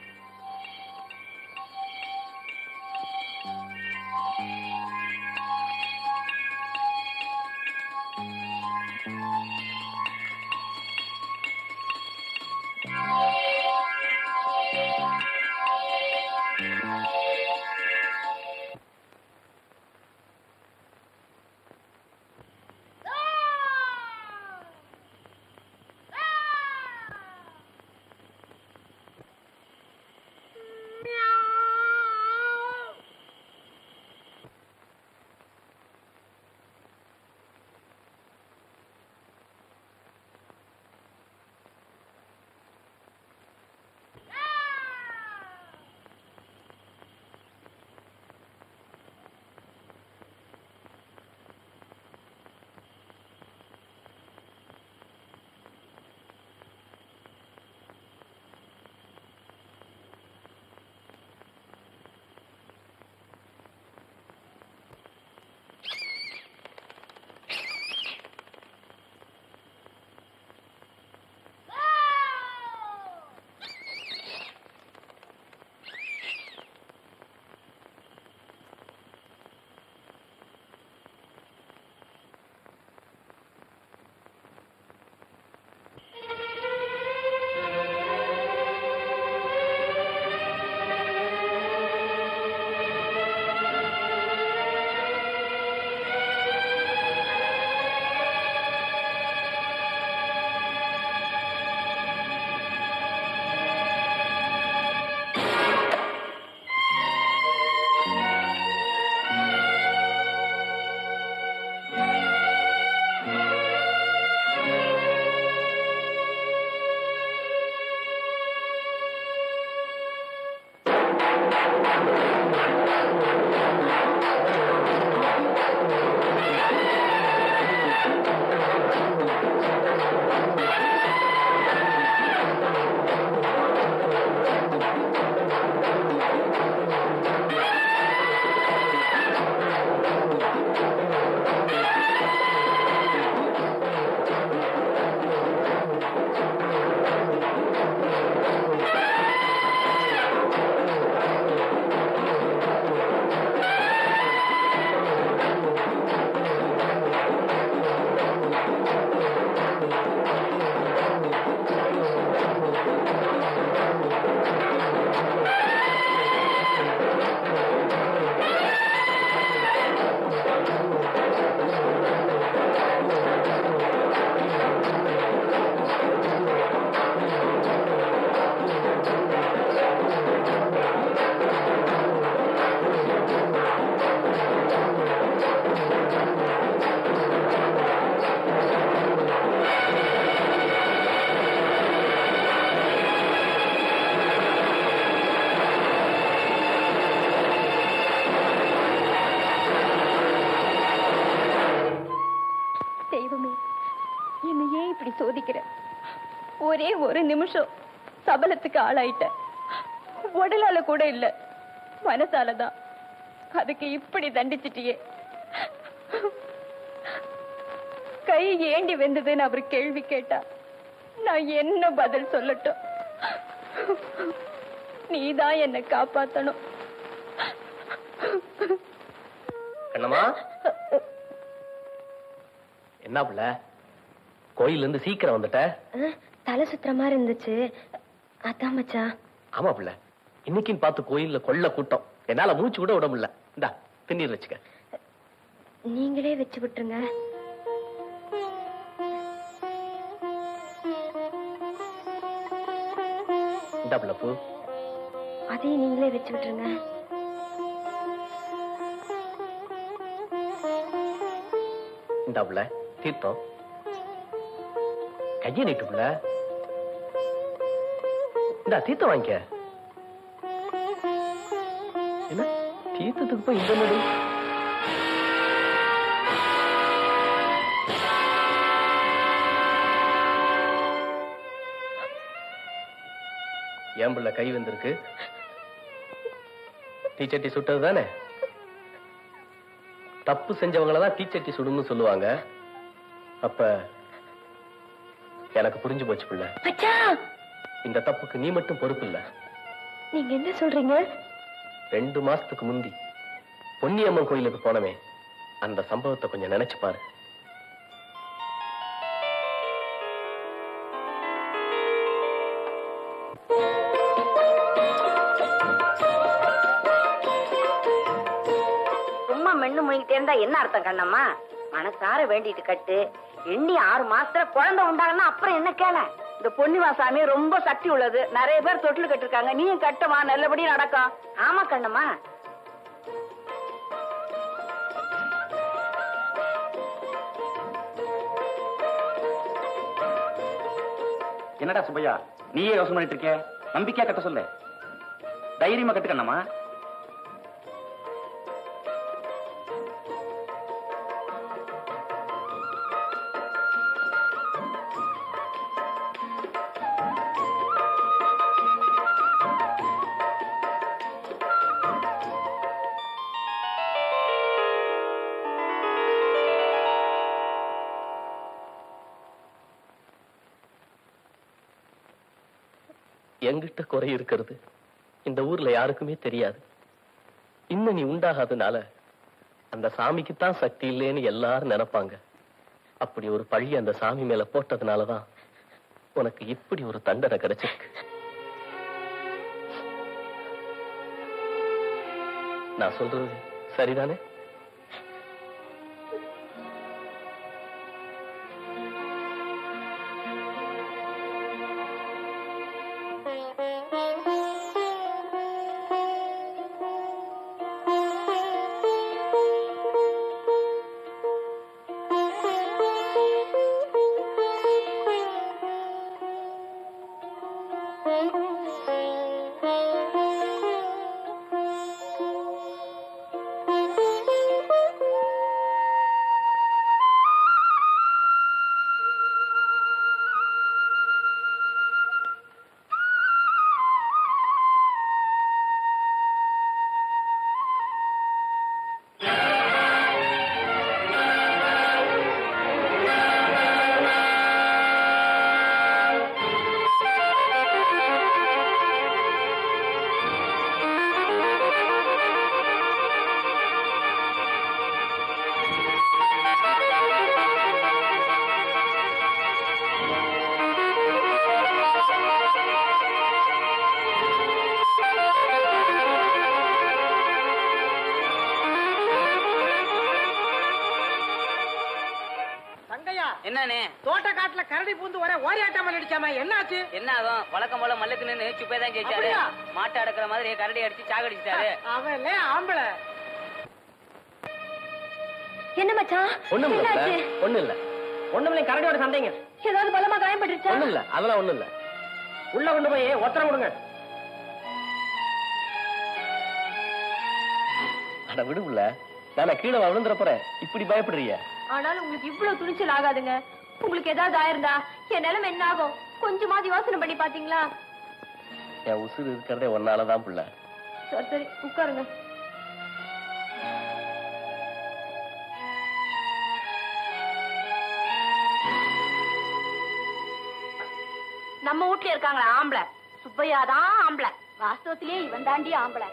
சோதிக்கிற ஒரே ஒரு நிமிஷம் சபலத்துக்கு ஆளாயிட்ட. உடலால கூட இல்ல, மனசாலதான். அதுக்கு இப்படி தண்டிச்சிட்டியே. கை ஏண்டி வெந்ததுன்னு அவர் கேள்வி கேட்டா நான் என்ன பதில் சொல்லட்டும்? நீதான் என்ன காப்பாத்தணும். கண்ணம்மா, என்ன புள்ள கோயில்ல இருந்து சீக்கிரம் வந்துட்ட? தலை சுத்துற மாதிரி இருந்துச்சு, அதான் மச்சான். ஆமா புள்ள, இன்னைக்குன்னு பார்த்து கோயில்ல கொள்ள கூட்டம், என்னால மூச்சு கூட விட முடியல. இந்தா திண்ணீர் வச்சுக்க. நீங்களே வச்சு விட்டுருங்க. இந்தா புள்ள பூ. அதையும் நீங்களே வச்சு விட்டுருங்க. இந்தா புள்ள தீர்த்தம். கையை நீட்டு புள்ள. இந்தா தீர்த்தம் வாங்கிக்க. என்ன தீர்த்தத்துக்கு போய் இந்த நடு? என் பிள்ளை கை வந்திருக்கு. தீச்சட்டி சுட்டது தானே? தப்பு செஞ்சவங்களதான் தீச்சட்டி சுடுன்னு சொல்லுவாங்க. அப்ப எனக்கு புரிஞ்சு போச்சு பிள்ளை. இந்த தப்புக்கு நீ மட்டும் பொறுப்பு இல்ல. நீங்க என்ன சொல்றீங்க? 2 மாசத்துக்கு முந்தி பொன்னியம்மன் கோயிலுக்கு போனவே அந்த சம்பவத்தை கொஞ்சம் நினைச்சு பாரு. சும்மா மென்னு முழுங்கிட்டே இருந்தா என்ன அர்த்தம் கண்ணம்மா? மனசார வேண்டிட்டு கட்டு. எண்ணி 6 மாசத்துல குழந்தை உண்டாங்கன்னா அப்புறம் என்ன கேள. இந்த பொன்னிவாசாமி ரொம்ப சக்தி உள்ளது. நிறைய பேர் தொட்டில் கட்டிருக்காங்க. நீயும் கட்டமா, நல்லபடியா நடக்கும். ஆமா கண்ணம்மா. என்னடா சுப்பையா, நீயே யோசனை பண்ணிட்டு இருக்க? நம்பிக்கையா கட்ட சொல்லு. தைரியமா கட்டுக்கண்ணம்மா. எங்கிட்ட குறை இருக்கிறது இந்த ஊர்ல யாருக்குமே தெரியாது. இன்னும் நீ உண்டாகாதனால அந்த சாமிக்குத்தான் சக்தி இல்லைன்னு எல்லாரும் நினைப்பாங்க. அப்படி ஒரு பழி அந்த சாமி மேல போட்டதுனாலதான் உனக்கு இப்படி ஒரு தண்டனை கிடைச்சிருக்கு. நான் சொல்றது சரிதானே? என்னன்னு தோட்ட காட்டுல கரடி பூந்து வர ஓரியாட்டம் அடிச்சாம என்னாச்சு? என்ன ஆகும்? வழக்கம் போல மல்லுக்கு நின்று சுப்பே தான் ஜெயிச்சாரு. மாட்டை அடக்குற மாதிரி கரடி அடிச்சு சாகடிச்சிட்டாரு. அவன் ஆம்பளை. என்ன மச்சான்? ஒண்ணும் இல்ல. ஒண்ணுமில்ல, கரடியோட சண்டைங்க. ஏதாவது பலமா காயப்பட்டுருச்சா? ஒண்ணும் இல்ல, அதெல்லாம் ஒண்ணும் இல்ல. உள்ள கொண்டு போய் ஒத்தரம் கொடுங்க. அட விடுல, நான் கீழே விழுந்துற போறேன். இப்படி பயப்படுறிய? ஆனாலும் உங்களுக்கு இவ்வளவு துணிச்சல் ஆகாதுங்க. உங்களுக்கு ஏதாவது ஆயிருந்தா என் நிலைமை என்ன ஆகும்? கொஞ்சமாவது யோசனை பண்ணி பாத்தீங்களா? என் உசுறு இருக்கிறதே ஒன்னாலதான் புள்ள. சரி சரி, உட்காருங்க. நம்ம வீட்ல இருக்காங்களா ஆம்பளை? சுப்பையாதான் ஆம்பளை. வாஸ்தவத்திலேயே இவன் தாண்டி ஆம்பளை.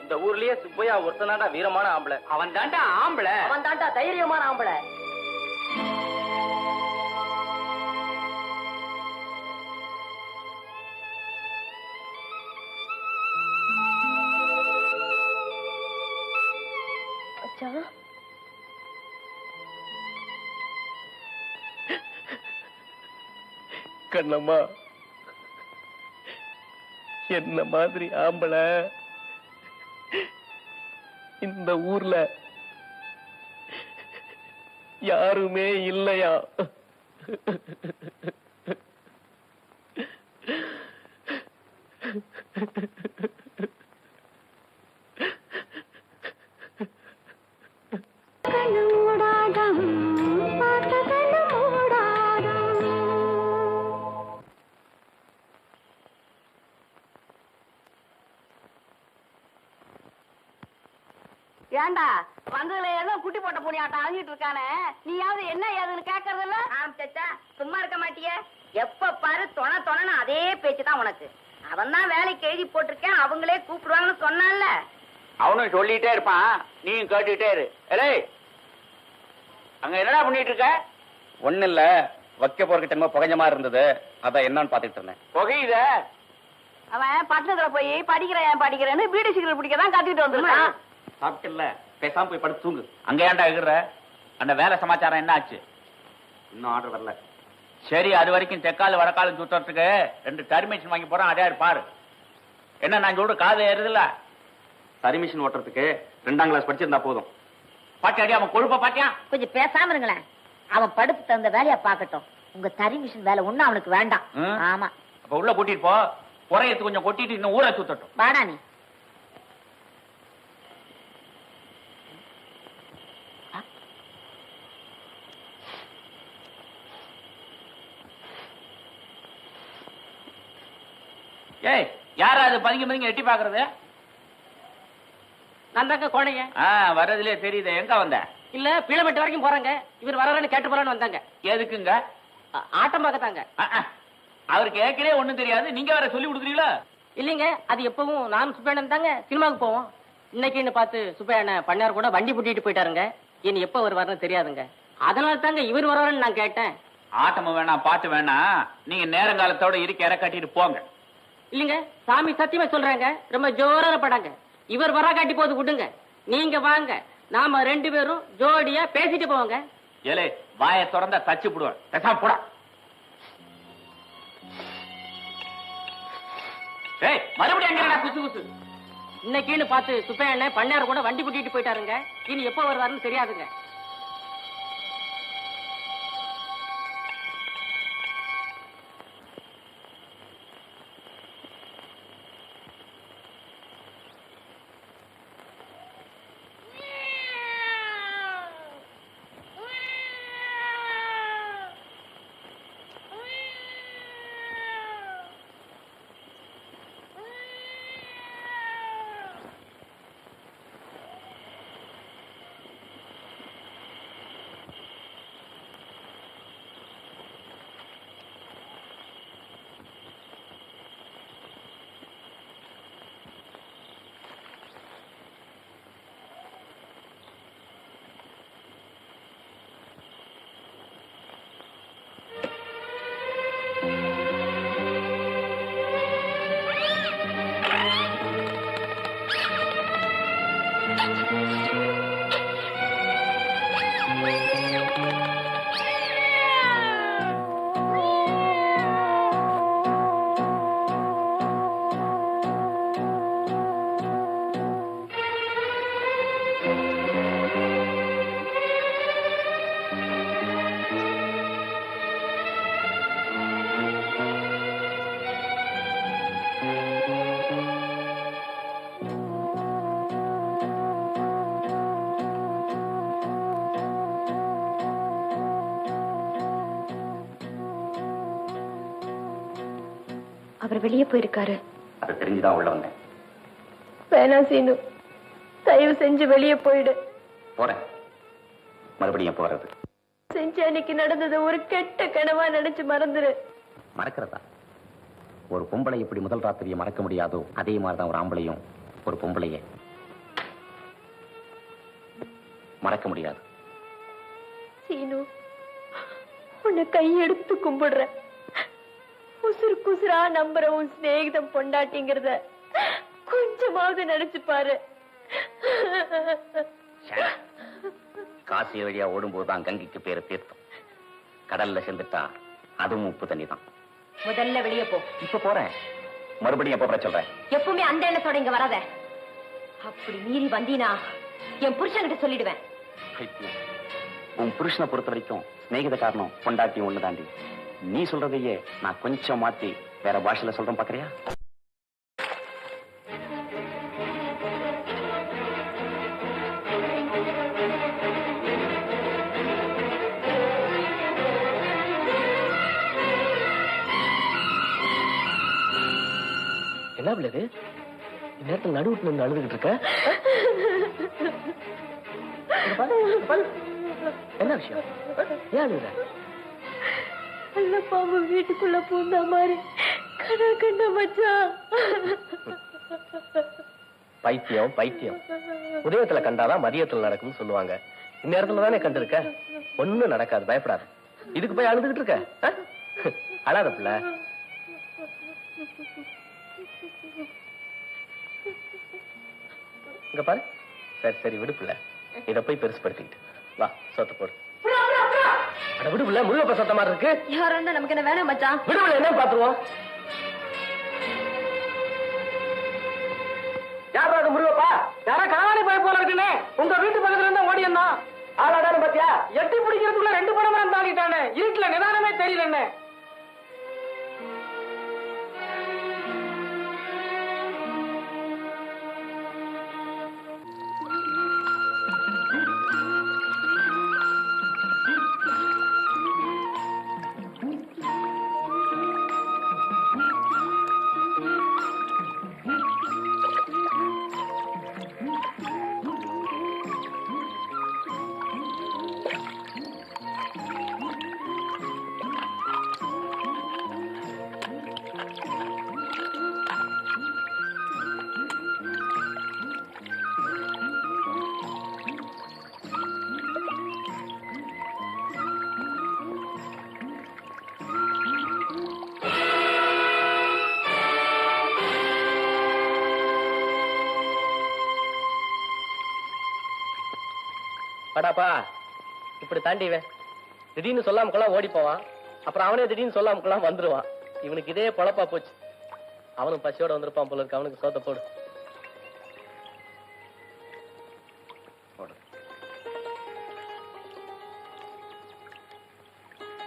இந்த ஊர்லயே சுப்பையா ஒருத்தனாடா வீரமான ஆம்பளை. அவன் தாண்டா ஆம்பளை. அவன் தாண்டா தைரியமான ஆம்பளை. கண்ணம்மா, என்ன மாதிரி ஆம்பளை இந்த ஊர்ல யாருமே இல்லையா? ஏண்டா வந்ததுல ஏதோ குட்டி போட்ட பூனியாட்டம் அழிஞ்சிட்டு இருக்கானே, நீயாவது என்ன ஏதுன்னு கேட்கறது இல்ல? ஆரம்பிச்சா சும்மா இருக்க மாட்டியே. எப்ப பாரு தொணன்னு அதே பேச்சுதான் உனக்கு. அவன் தான் வேலைக்கு எழுதி போட்டிருக்கேன், அவங்களே கூப்பிடுவாங்கன்னு சொன்னான்ல. அவனும் சொல்லிட்டே இருப்பான், நீயும் கேட்டுட்டே இரு. அங்க என்னடா பண்ணிட்டு இருக்க? ஒண்ணு இல்ல, வைக்க போறதுக்கு என்னமோ புகஞ்ச மாதிரி இருந்தது, அதான் என்னன்னு பாத்துட்டு இருந்தேன். புகையுத? அவன் பட்டணத்துல போய் படிக்கிறேன்னு பீடி சிகரெட் பிடிக்கதான் கத்திட்டு வந்துருக்கான். சாப்பிட்டு இல்ல, பேசாம போய் படுத்து தூங்கு. அங்க ஏன்டா இருக்கிற? அந்த வேலை சமாச்சாரம் என்ன ஆச்சு? இன்னும் ஆர்டர் வரல. சரி, அது வரைக்கும் தெக்கால வடக்காலம் சுத்துறதுக்கு 2 டர்மிஷன் வாங்கி போறான், அதே பாரு. என்ன நான் சொல்ற காது ஏறுதுல்ல? சரி மிஷின் ஓட்டுறதுக்கு 2ஆம் கிளாஸ் படிச்சிருந்தா போதும். பாட்டியாடி அவன் கொழுப்ப பாட்டியா? கொஞ்சம் பேசாம இருங்களேன். அவன் படுப்பு தகுந்த வேலையா பாக்கட்டும். உங்க தறி மிஷின் வேலை ஒண்ணும் அவனுக்கு வேண்டாம். ஆமா, அப்ப உள்ள கூட்டிட்டு போ. புறையத்து கொஞ்சம் கொட்டிட்டு இன்னும் ஊரை சுத்தட்டும். வாடா நீ. ஏய், யாரா அது பதுங்கி எட்டி பாக்குறது? நான் தாங்க குழந்தைங்க. வர்றதுலயே தெரியுது. எங்க வந்த? இல்ல பீளமெட்டு வரைக்கும் போறாங்க. இவர் வரான்னு கேட்டு போறான்னு வந்தாங்க. எதுக்குங்க? ஆட்டம் பார்க்கத்தாங்க. அவருக்கு ஏற்கனவே ஒண்ணும் தெரியாது, நீங்க வேற சொல்லி கொடுக்குறீங்களா? இல்லைங்க, அது எப்பவும் நானும் சுப்பையண்ணன் தாங்க சினிமாவுக்கு போவோம். இன்னைக்குன்னு பார்த்து சுப்பையண்ணன் பண்ணார் கூட வண்டி பூட்டிட்டு போயிட்டாருங்க. இனி எப்ப வருவாருன்னு தெரியாதுங்க. அதனால தாங்க இவர் வராருன்னு நான் கேட்டேன். ஆட்டமும் வேணாம், பாட்டு வேணாம், நீங்க நேரங்காலத்தோட இருக்க இற கட்டிட்டு போங்க. இல்லைங்க, சாமி சத்தியமா சொல்றாங்க, ரொம்ப ஜோரான படாங்க. இவர் வரா காட்டி போது விடுங்க. நீங்க வாங்க, நாம 2 பேரும் ஜோடியா பேசிட்டு போவாங்க. ஏலே, வாயை திறந்தா தச்சு போடுவேன். பேசாம போடா. ஏய், மறுபடியும் எங்க குசு குசு? இன்னைக்குன்னு பார்த்து சுப்பையண்ணன் பண்ணார் கூட வண்டி பூட்டிட்டு போயிட்டாருங்க. இனி எப்ப வருவாருன்னு தெரியாதுங்க. அவர் வெளியே போயிருக்காரு. அது தெரிஞ்சுதான் உள்ள வந்தேன். வேணாம் சீனு, தயவு செஞ்சு வெளியே போயிடு. போறேன். மறுபடியும் போறது? செஞ்ச அன்னைக்கு நடந்தது ஒரு கெட்ட கனவா நினைச்சு மறந்துரு. மறக்கிறதா? ஒரு பொம்பளை எப்படி முதல் ராத்திரியை மறக்க முடியாதோ அதே மாதிரிதான் ஒரு ஆம்பளையும் ஒரு பொம்பளைய மறக்க முடியாது. சீனு, உன்னை கையெடுத்து கும்பிடுறேன். உசுறு குசுரா நம்புற உன் சிநேகிதம் பொண்டாட்டிங்கிறத கொஞ்சமாவது நினைச்சு பாரு. காசிய வழியா ஓடும்போதுதான் கங்கைக்கு பேரு தீர்த்தம். கடல்ல சென்றுட்டா அதுவும் உப்பு தண்ணி தான். முதல்ல வெளியே போ. இப்ப போறேன். மறுபடியும் எப்ப சொல்றேன்? எப்பவுமே அந்த எண்ணத்தோட இங்க வராத. அப்படி மீறி வந்தீனா என் புருஷன்கிட்ட சொல்லிடுவேன். உன் புருஷனை பொறுத்த வரைக்கும் சிநேகித காரணம் பொண்டாட்டி ஒண்ணு தாண்டி. நீ சொல்றதையே நான் கொஞ்சம் மாத்தி வேற பாஷையில சொல்றேன், பாக்குறியா? என்ன பிள்ளை, நேரத்தில் நடுவுட்டு நின்று அழுதுகிட்டு இருக்க? என்ன விஷயம்? ஏன் அழுகுற? நல்ல பாம்பு வீட்டுக்குள்ள பூந்த மாதிரி கண்ணா கண்ட மச்சான். பைத்தியம் பைத்தியம். உதயத்துல கண்டாதான் மதியத்துல நடக்கும்னு சொல்லுவாங்க. இந்நேரத்துல தானே கண்டிருக்க. ஒண்ணும் நடக்காது, பயப்படாது. இதுக்கு போய் அழுதுகிட்டு இருக்க? அழாத பிள்ளை. இங்க பாரு. சரி சரி விடு பிள்ளை. இத போய் பெருசுப்படுத்திக்கிட்டு வா, சோத்த போடு. அட விடு பிள்ளை, முருகப்ப சத்த மாதிரி இருக்கு. யாரா இருந்தா நமக்கு என்ன வேணாம் மச்சான். விடு பிள்ளை, என்ன பாத்துருவோம். யாரா அது முருகப்பா? யாரா காணாம போய் போல இருக்குன்னு உங்க வீட்டு பக்கத்துல இருந்தா ஓடி இருந்தான். ஆளாடான்னு பாத்தியா? எட்டி பிடிக்கிறதுக்குள்ள 2 படம் தாண்டிட்டானே. இருட்டுல நிதானமே தெரியல. என்ன படாப்பா இப்படி தாண்டிவேன். திடீர்னு சொல்லாமக்கெல்லாம் ஓடி போவான். அப்புறம் அவனே திடீர்னு சொல்லாமக்கெல்லாம் வந்துருவான். இவனுக்கு இதே பொழப்பா போச்சு. அவனும் பசியோட வந்திருப்பான் போல இருக்கு. அவனுக்கு சோத்த போடு.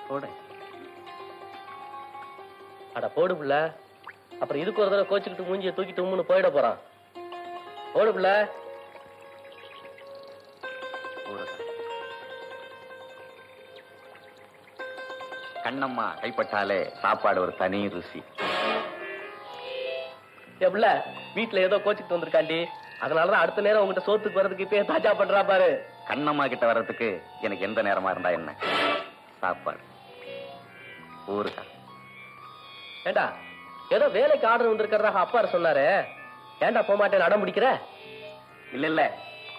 போடு. அட போடு புள்ள. அப்புறம் இதுக்கு ஒரு தடவை கோச்சுக்கிட்டு மூஞ்சியை தூக்கிட்டு உம்முன்னு போயிட போறான். போடு புள்ள. கண்ணம்மா கைப்பட்டாலே சாப்பாடு ஒரு தனி ருசி. எப்படில வீட்டுல ஏதோ கோச்சுக்கிட்டு வந்திருக்காண்டி, அதனாலதான் அடுத்த நேரம் உங்ககிட்ட சோத்துக்கு வர்றதுக்கு இப்பயே தாஜா பண்றா பாரு. கண்ணம்மா கிட்ட வர்றதுக்கு எனக்கு எந்த நேரமா இருந்தா என்ன? சாப்பாடு ஊருக்கா. ஏண்டா ஏதோ வேலைக்கு ஆர்டர் வந்திருக்கிறதாக அப்பாரு சொன்னாரு. ஏண்டா போக மாட்டேன்னு அடம் பிடிக்கிற? இல்ல இல்ல,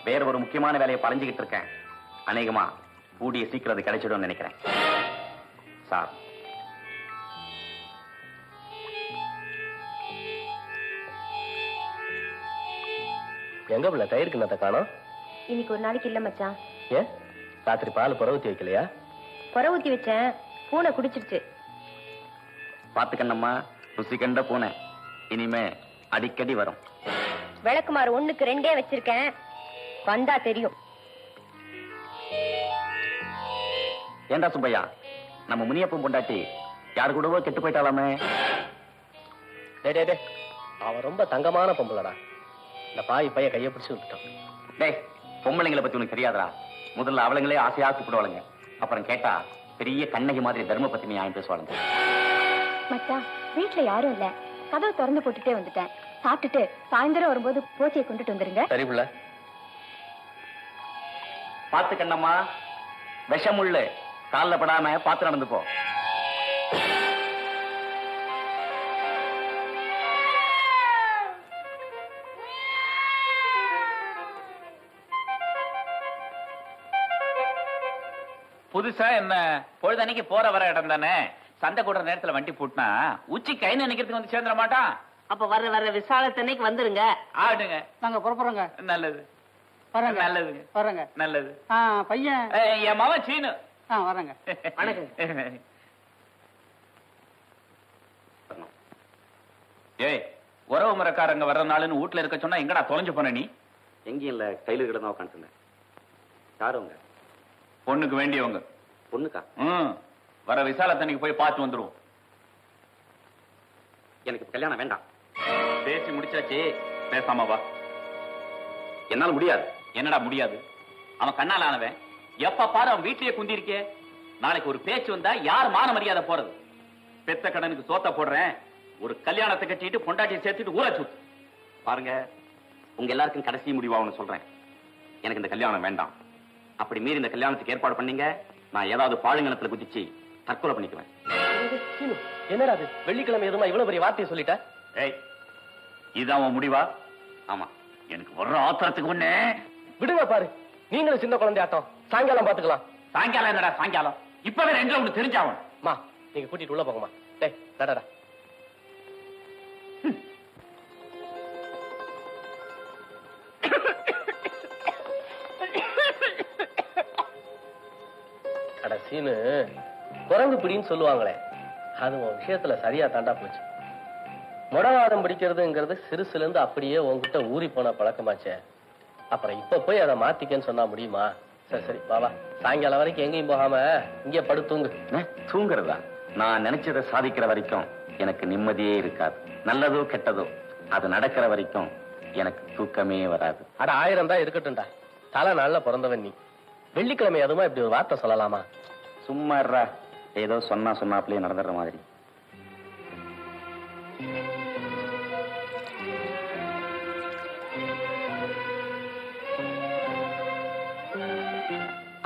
வேற ஒரு முக்கியமான வேலையை பழஞ்சுக்கிட்டு இருக்கேன். அநேகமா கூடிய சீக்கிரம் அது கிடைச்சிடும் நினைக்கிறேன். சார் எங்க பிள்ளை தயிர் கிண்ணத்தை காணோம்? இன்னைக்கு ஒரு நாளைக்கு இல்ல மச்சான். ஏன் ராத்திரி பால் புற ஊத்தி வைக்கலையா? புற ஊத்தி வச்சேன், பூனை குடிச்சிருச்சு. பாத்து கண்ணம்மா, ருசி கண்ட பூனை இனிமே அடிக்கடி வரும். விளக்குமாறு 1க்கு 2 வச்சிருக்கேன், வந்தா தெரியும். ஏண்டா சுப்பையா, நம்ம முனியப்பன் பொண்டாட்டி யாரு கூடவோ கெட்டு போயிட்டாலாமே. டே அவன் ரொம்ப தங்கமான பொம்பளடா. இந்த பாய் பைய கையை பிடிச்சு விட்டுட்டான். டேய், பொம்பளைங்களை பத்தி உனக்கு தெரியாதரா? முதல்ல அவளுங்களே ஆசையா கூப்பிடுவாளுங்க. அப்புறம் கேட்டா பெரிய கண்ணகி மாதிரி தர்ம பத்தினி ஆயும் பேசுவாளுங்க. மச்சான் வீட்டுல யாரும் இல்ல, கதவை திறந்து போட்டுட்டே வந்துட்டேன். சாப்பிட்டுட்டு சாயந்தரம் வரும்போது போச்சையை கொண்டுட்டு வந்துருங்க. சரி புள்ள. பாத்து கண்ணம்மா, விஷமுள்ளு கால்ல படாம பாத்து நடந்து போ. புதுசா என்ன பொழுதன்னைக்கு போற வர இடம் தானே. சண்டை கூடுற நேரத்துல வண்டி போட்டுனா உச்சி கை நினைக்கிறதுக்கு வந்து சேர்ந்துட மாட்டான். அப்ப வர்ற விசாலத்தன்னைக்கு வந்துருங்க. ஆடுங்க, நாங்க புறப்படுறோங்க. நல்லது வரங்க. நல்லதுங்க, வரங்க. நல்லது. பையன் என் மவன் சீனு. வரங்க. வணக்கம். ஏய், உறவு முறைக்காரங்க வர்ற நாளுன்னு வீட்டுல இருக்க சொன்னா எங்கடா தொலைஞ்சு போன நீ? எங்கேயும் இல்ல, கையில கிட்ட தான் உட்காந்துருந்தேன். யாருங்க? பொண்ணுக்கு வேண்டியவங்க. பொண்ணுக்கா? வர விசாலத்தன்னைக்கு போய் பார்த்து வந்துருவோம். எனக்கு கல்யாணம் வேண்டாம். பேசி முடிச்சாச்சு, பேசாம வா. என்னால முடியாது. என்னடா முடியாது? அவன் கண்ணால் ஆனவன். எப்ப பாரு அவன் வீட்லயே குந்திருக்கே. நாளைக்கு ஒரு பேச்சு வந்தா யார் மான மரியாதை போறது? பெத்த கடனுக்கு சோத்த போடுறேன், ஒரு கல்யாணத்தை கட்டிட்டு பொண்டாட்டியை சேர்த்துட்டு ஊரை சுத்து. பாருங்க, உங்க எல்லாருக்கும் கடைசி முடிவா ஒண்ணு சொல்றேன். எனக்கு இந்த கல்யாணம் வேண்டாம். அப்படி மீறி இந்த கல்யாணத்துக்கு ஏற்பாடு பண்ணீங்க, நான் ஏதாவது பாழுங்கணத்துல குதிச்சு தற்கொலை பண்ணிக்குவேன். என்னடா அது வெள்ளிக்கிழமை எதுமா இவ்வளவு பெரிய வார்த்தையை சொல்லிட்ட? ஏய், இதான் உன் முடிவா? ஆமா, எனக்கு வர்ற ஆத்திரத்துக்கு ஒண்ணு விடுங்க பாரு, நீங்களும் சின்ன குழந்தை ஆட்டம். சாயங்காலம் பாத்துக்கலாம். சாயங்காலம் என்னடா சாயங்காலம்? இப்பவே ரெண்டுல ஒண்ணு தெரிஞ்சாவணும். மா, நீங்க கூட்டிட்டு உள்ள போங்கம்மா. டேய் நடடா. கடைசின்னு குரங்கு பிடின்னு சொல்லுவாங்களே, அது உன் விஷயத்துல சரியா தாண்டா போச்சு. முடவாதம் பிடிக்கிறதுங்கிறது சிறுசுல இருந்து அப்படியே உன்கிட்ட ஊறி போன பழக்கமாச்சே. அப்புறம் இப்ப போய் அதை மாத்திக்கன்னு சொன்னா முடியுமா? சரி சரி பாபா, சாயங்காலம் வரைக்கும் எங்கேயும் போகாம இங்கே படுத்தூங்கு. தூங்குறதா? நான் நினைச்சதை சாதிக்கிற வரைக்கும் எனக்கு நிம்மதியே இருக்காது. நல்லதோ கெட்டதோ அது நடக்கிற வரைக்கும் எனக்கு தூக்கமே வராது. அட 1000 தான் இருக்கட்டும்டா. தலை நாள்ல பிறந்தவன் நீ. வெள்ளிக்கிழமை அதுமா இப்படி ஒரு வார்த்தை சொல்லலாமா? சும்மா இருடா, ஏதோ சொன்னாப்லயே நடந்துடுற மாதிரி.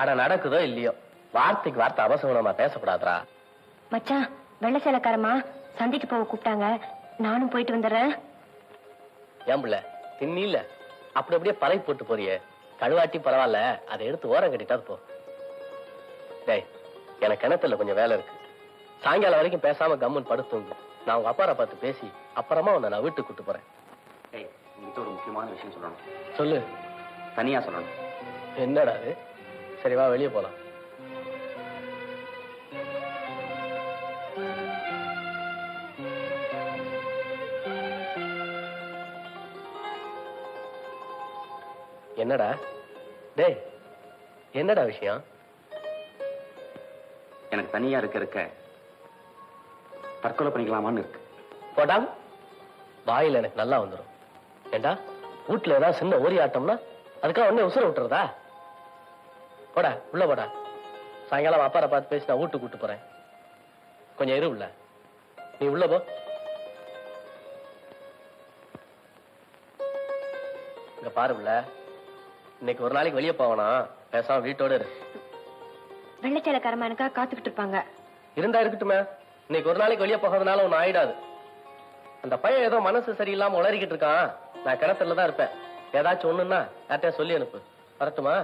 அட நடக்குதோ இல்லையோ, வார்த்தைக்கு வார்த்தை அபசகுணமா பேசக்கூடாதுரா. மச்சான், வெள்ளை சேலக்காரமா சந்தைக்கு போக கூப்பிட்டாங்க, நானும் போயிட்டு வந்துடுறேன். ஏன் பிள்ளை தின்னில அப்படி அப்படியே பறை போட்டு போறியே, கழுவாட்டி பரவாயில்ல, அதை எடுத்து ஓரம் கட்டிட்டாது போ. டேய், எனக்கு கிணத்துல கொஞ்சம் வேலை இருக்கு. சாயங்காலம் வரைக்கும் பேசாம கம்முன்னு படுத்துங்க. நான் உங்க அப்பாரை பார்த்து பேசி அப்புறமா உன்னை நான் வீட்டுக்கு கூட்டு போறேன். உங்ககிட்ட ஒரு முக்கியமான விஷயம் சொல்லணும். சொல்லு. தனியா சொல்லணும். என்னடா அது? சரி வா, வெளியே போலாம். என்னடா டேய், என்னடா விஷயம்? எனக்கு தனியா இருக்க தற்கொலை பண்ணிக்கலாமான்னு இருக்கு. போடா, வாயில எனக்கு நல்லா வந்துடும். ஏண்டா, வீட்டுல ஏதாவது சின்ன ஓரி ஆட்டம்னா அதுக்காக உடனே உசுர விட்டுறதா? போடா உள்ள போடா. சாயங்காலம் அப்பாரை பார்த்து பேசி நான் வீட்டுக்கு கூட்டு போறேன். கொஞ்சம் இரு உள்ள. நீ உள்ள போ. இங்க பாரு உள்ள, இன்னைக்கு ஒரு நாளைக்கு வெளியே போவனா, பேசாம வீட்டோட இரு. வெள்ளச்சேலக்காரமா எனக்கா காத்துக்கிட்டு இருப்பாங்க. இருந்தா இருக்கட்டுமே, இன்னைக்கு ஒரு நாளைக்கு வெளியே போகிறதுனால ஒண்ணு ஆயிடாது. அந்த பையன் ஏதோ மனசு சரியில்லாம உளறிக்கிட்டு இருக்கான். நான் கிணத்துல தான் இருப்பேன். ஏதாச்சும் ஒண்ணுன்னா யார்ட்டையா சொல்லி அனுப்பு. வரட்டுமா?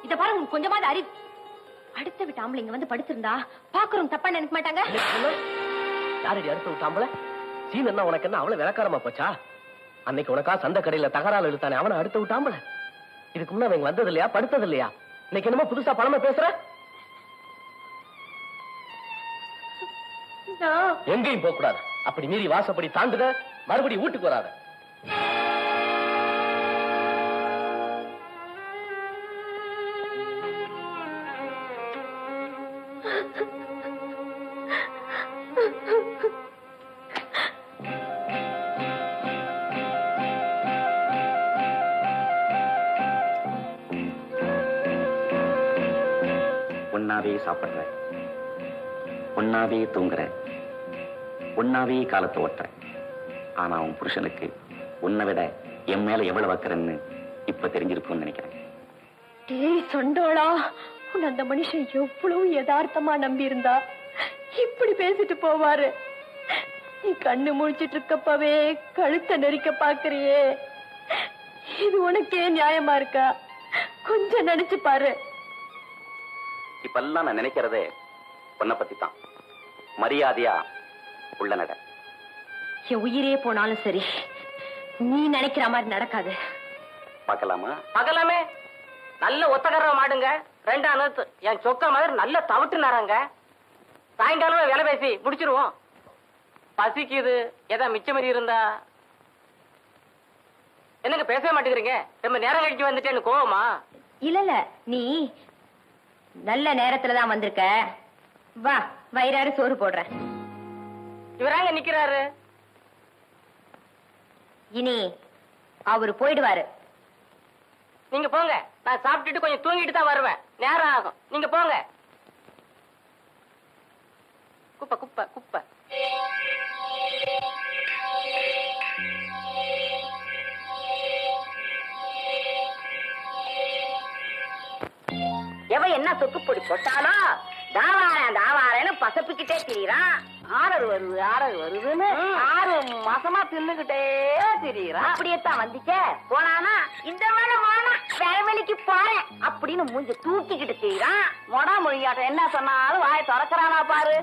இத பாருங்க, கொஞ்சமாவது அறிவு. அடுத்த விட்டு ஆம்பளை இங்க வந்து படுத்திருந்தா பாக்குறோம் தப்பா நினைக்க மாட்டாங்க. யாரடி அடுத்து விட்டாம்பள? சீன் என்ன உனக்கு என்ன அவ்வளவு விளக்காரமா போச்சா? அன்னைக்கு உனக்கா சந்த கடையில தகராறு இழுத்தானே, அவனை அடுத்து விட்டாம்பள. இதுக்கு முன்ன அவங்க வந்தது இல்லையா, படுத்தது இல்லையா? இன்னைக்கு என்னமோ புதுசா பணமா பேசுற? எங்கேயும் போக கூடாது. அப்படி மீறி வாசப்படி தாண்டுத, மறுபடியும் வீட்டுக்கு வராத. ஒன்னாவே சாப்பிடுறேன், ஒன்னாவே தூங்குறேன், ஒன்னாவே காலத்தை ஓட்டுறேன். ஆனா உன் புருஷனுக்கு உன்னை விட என் மேல எவ்வளவு வைக்கிறேன்னு இப்ப தெரிஞ்சிருக்கும்னு நினைக்கிறேன். டேய் சொண்டோளா, உன் அந்த மனுஷன் எவ்வளவு யதார்த்தமா நம்பி இருந்தா இப்படி பேசிட்டு போவாரு? நீ கண்ணு முழிச்சிட்டு இருக்கப்பவே கழுத்தை நெரிக்க பாக்குறியே, இது உனக்கே நியாயமா இருக்கா? கொஞ்சம் நினைச்சு பாரு. இப்பெல்லாம் நான் நினைக்கிறதே உன்னை பத்தி தான். மரியாதையா உள்ள நட. என் உயிரே போனாலும் சரி, நீ நினைக்கிற மாதிரி நடக்காது. பார்க்கலாமா? பார்க்கலாமே. நல்ல ஒத்தகர மாடுங்க, 2 அனத்து என் சொக்க மாதிரி நல்ல தவிட்டுனாராங்க. சாயங்காலமே வேலை பேசி முடிச்சிருவோம். பசிக்குது, ஏதா மிச்சம் மீறி இருந்தா. என்னங்க பேசவே மாட்டேங்கிறீங்க? ரொம்ப நேரம் கழிச்சு வந்துட்டேன்னு கோவமா? இல்ல, நீ நல்ல நேரத்துலதான் வந்திருக்க. வா, வயிறாறு சோறு போடுறேன். இவராங்க நிக்கிறாரு. இனி அவரு போயிடுவாரு. நீங்க போங்க, நான் சாப்பிட்டுட்டு கொஞ்சம் தூங்கிட்டு தான் வருவேன். நேரம் ஆகும், நீங்க போங்க. குப்பை குப்பை குப்பை. என்ன சொக்கு பொடி போட்டாலும் தாவாரன்னு பசப்பிக்கிட்டே திரியறான். ஆர்டர் வருதுன்னு 6 மாசமா தின்னுகிட்டே திரியறான். அப்படியேத்தான் வந்துச்சே. போனானா இந்த மேல வானா வேற வேலைக்கு போறேன் அப்படின்னு மூஞ்ச தூக்கிக்கிட்டு திரியறான். மொடா மொழியாட்டம் என்ன சொன்னாலும் வாயை திறக்கிறானா பாரு.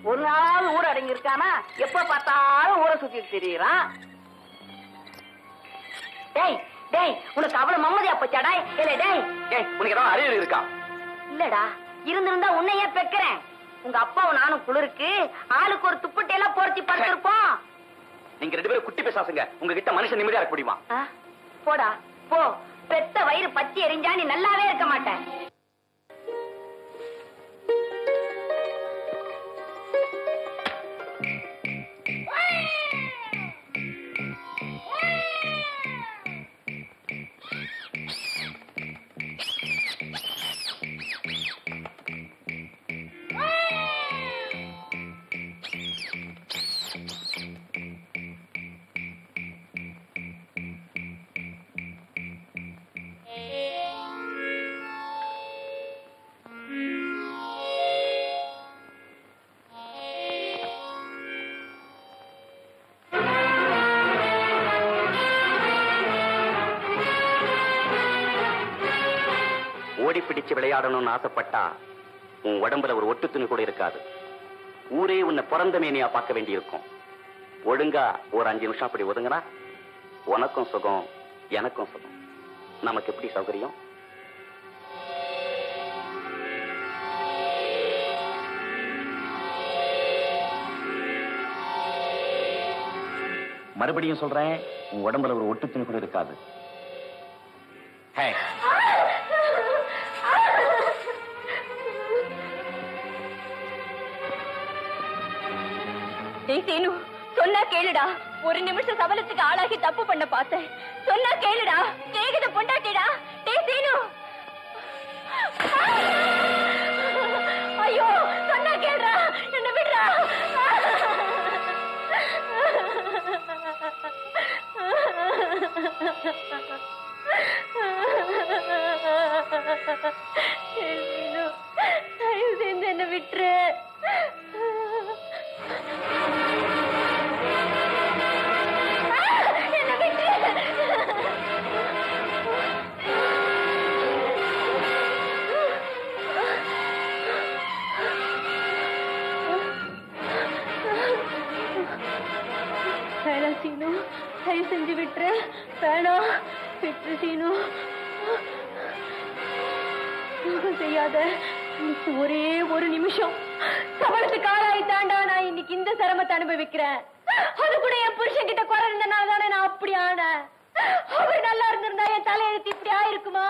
ஒரு நாள் ஊர் அடங்கி இருக்கானா? எப்ப பார்த்தாலும் ஊரை சுத்திட்டு திரியறான். டேய் டேய் உனக்கு அவ்வளவு மம்மதியா போச்சாடா? இல்ல டேய் உனக்கு ஏதாவது அறிவு இருக்கா? இல்லடா, இருந்திருந்தா உன்னையே பெக்கிறேன். உங்க அப்பாவும் நானும் குளிருக்கு ஆளுக்கு ஒரு துப்பட்டையெல்லாம் போர்த்தி படுத்திருப்போம். நீங்க 2 பேரும் குட்டி பேசாசுங்க. உங்ககிட்ட மனுஷன் நிம்மதியா இருக்க முடியுமா? போடா போ. பெத்த வயிறு பத்தி எரிஞ்சா நீ நல்லாவே இருக்க மாட்டேன். ஓடி பிடிச்சு விளையாடணும்னு ஆசைப்பட்டா உன் உடம்புல ஒரு ஒட்டு துணி கூட இருக்காது. ஊரே உன்னை பிறந்த மேனியா பார்க்க வேண்டியிருக்கும். ஒழுங்கா ஒரு 5 நிமிஷம் அப்படி ஒதுங்கினா உனக்கும் சுகம் எனக்கும் சுகம். நமக்கு எப்படி சௌகரியம்? மறுபடியும் சொல்றேன், உன் உடம்புல ஒரு ஒட்டு துணி கூட இருக்காது. சீனு, சொன்னா கேளுடா. ஒரு நிமிஷம் சபலத்துக்கு ஆளாகி தப்பு பண்ண பார்த்தேன். சொன்னா கேளுடா. கேக்குது பொண்டாட்டிடா. டேய் சீனு, ஐயோ சொன்னா கேளுடா. என்ன விடுறா. சீனு, தயவு செஞ்சு என்ன விட்டுரு. வேணாம் சீனு, தயவு செஞ்சு விட்டுரு. வேணாம், விட்டுரு சீனு. செய்யாத. ஒரே ஒரு நிமிஷம் சபலத்துக்கு ஆளாயிட்டாண்டா நான் இன்னைக்கு இந்த சிரமத்தை அனுபவிக்கிறேன். அது கூட என் புருஷன் கிட்ட குறை இருந்தனால தானே நான் அப்படி ஆனேன். அவர் நல்லா இருந்திருந்தா என் தலையெழுத்து இப்படி ஆயிருக்குமா?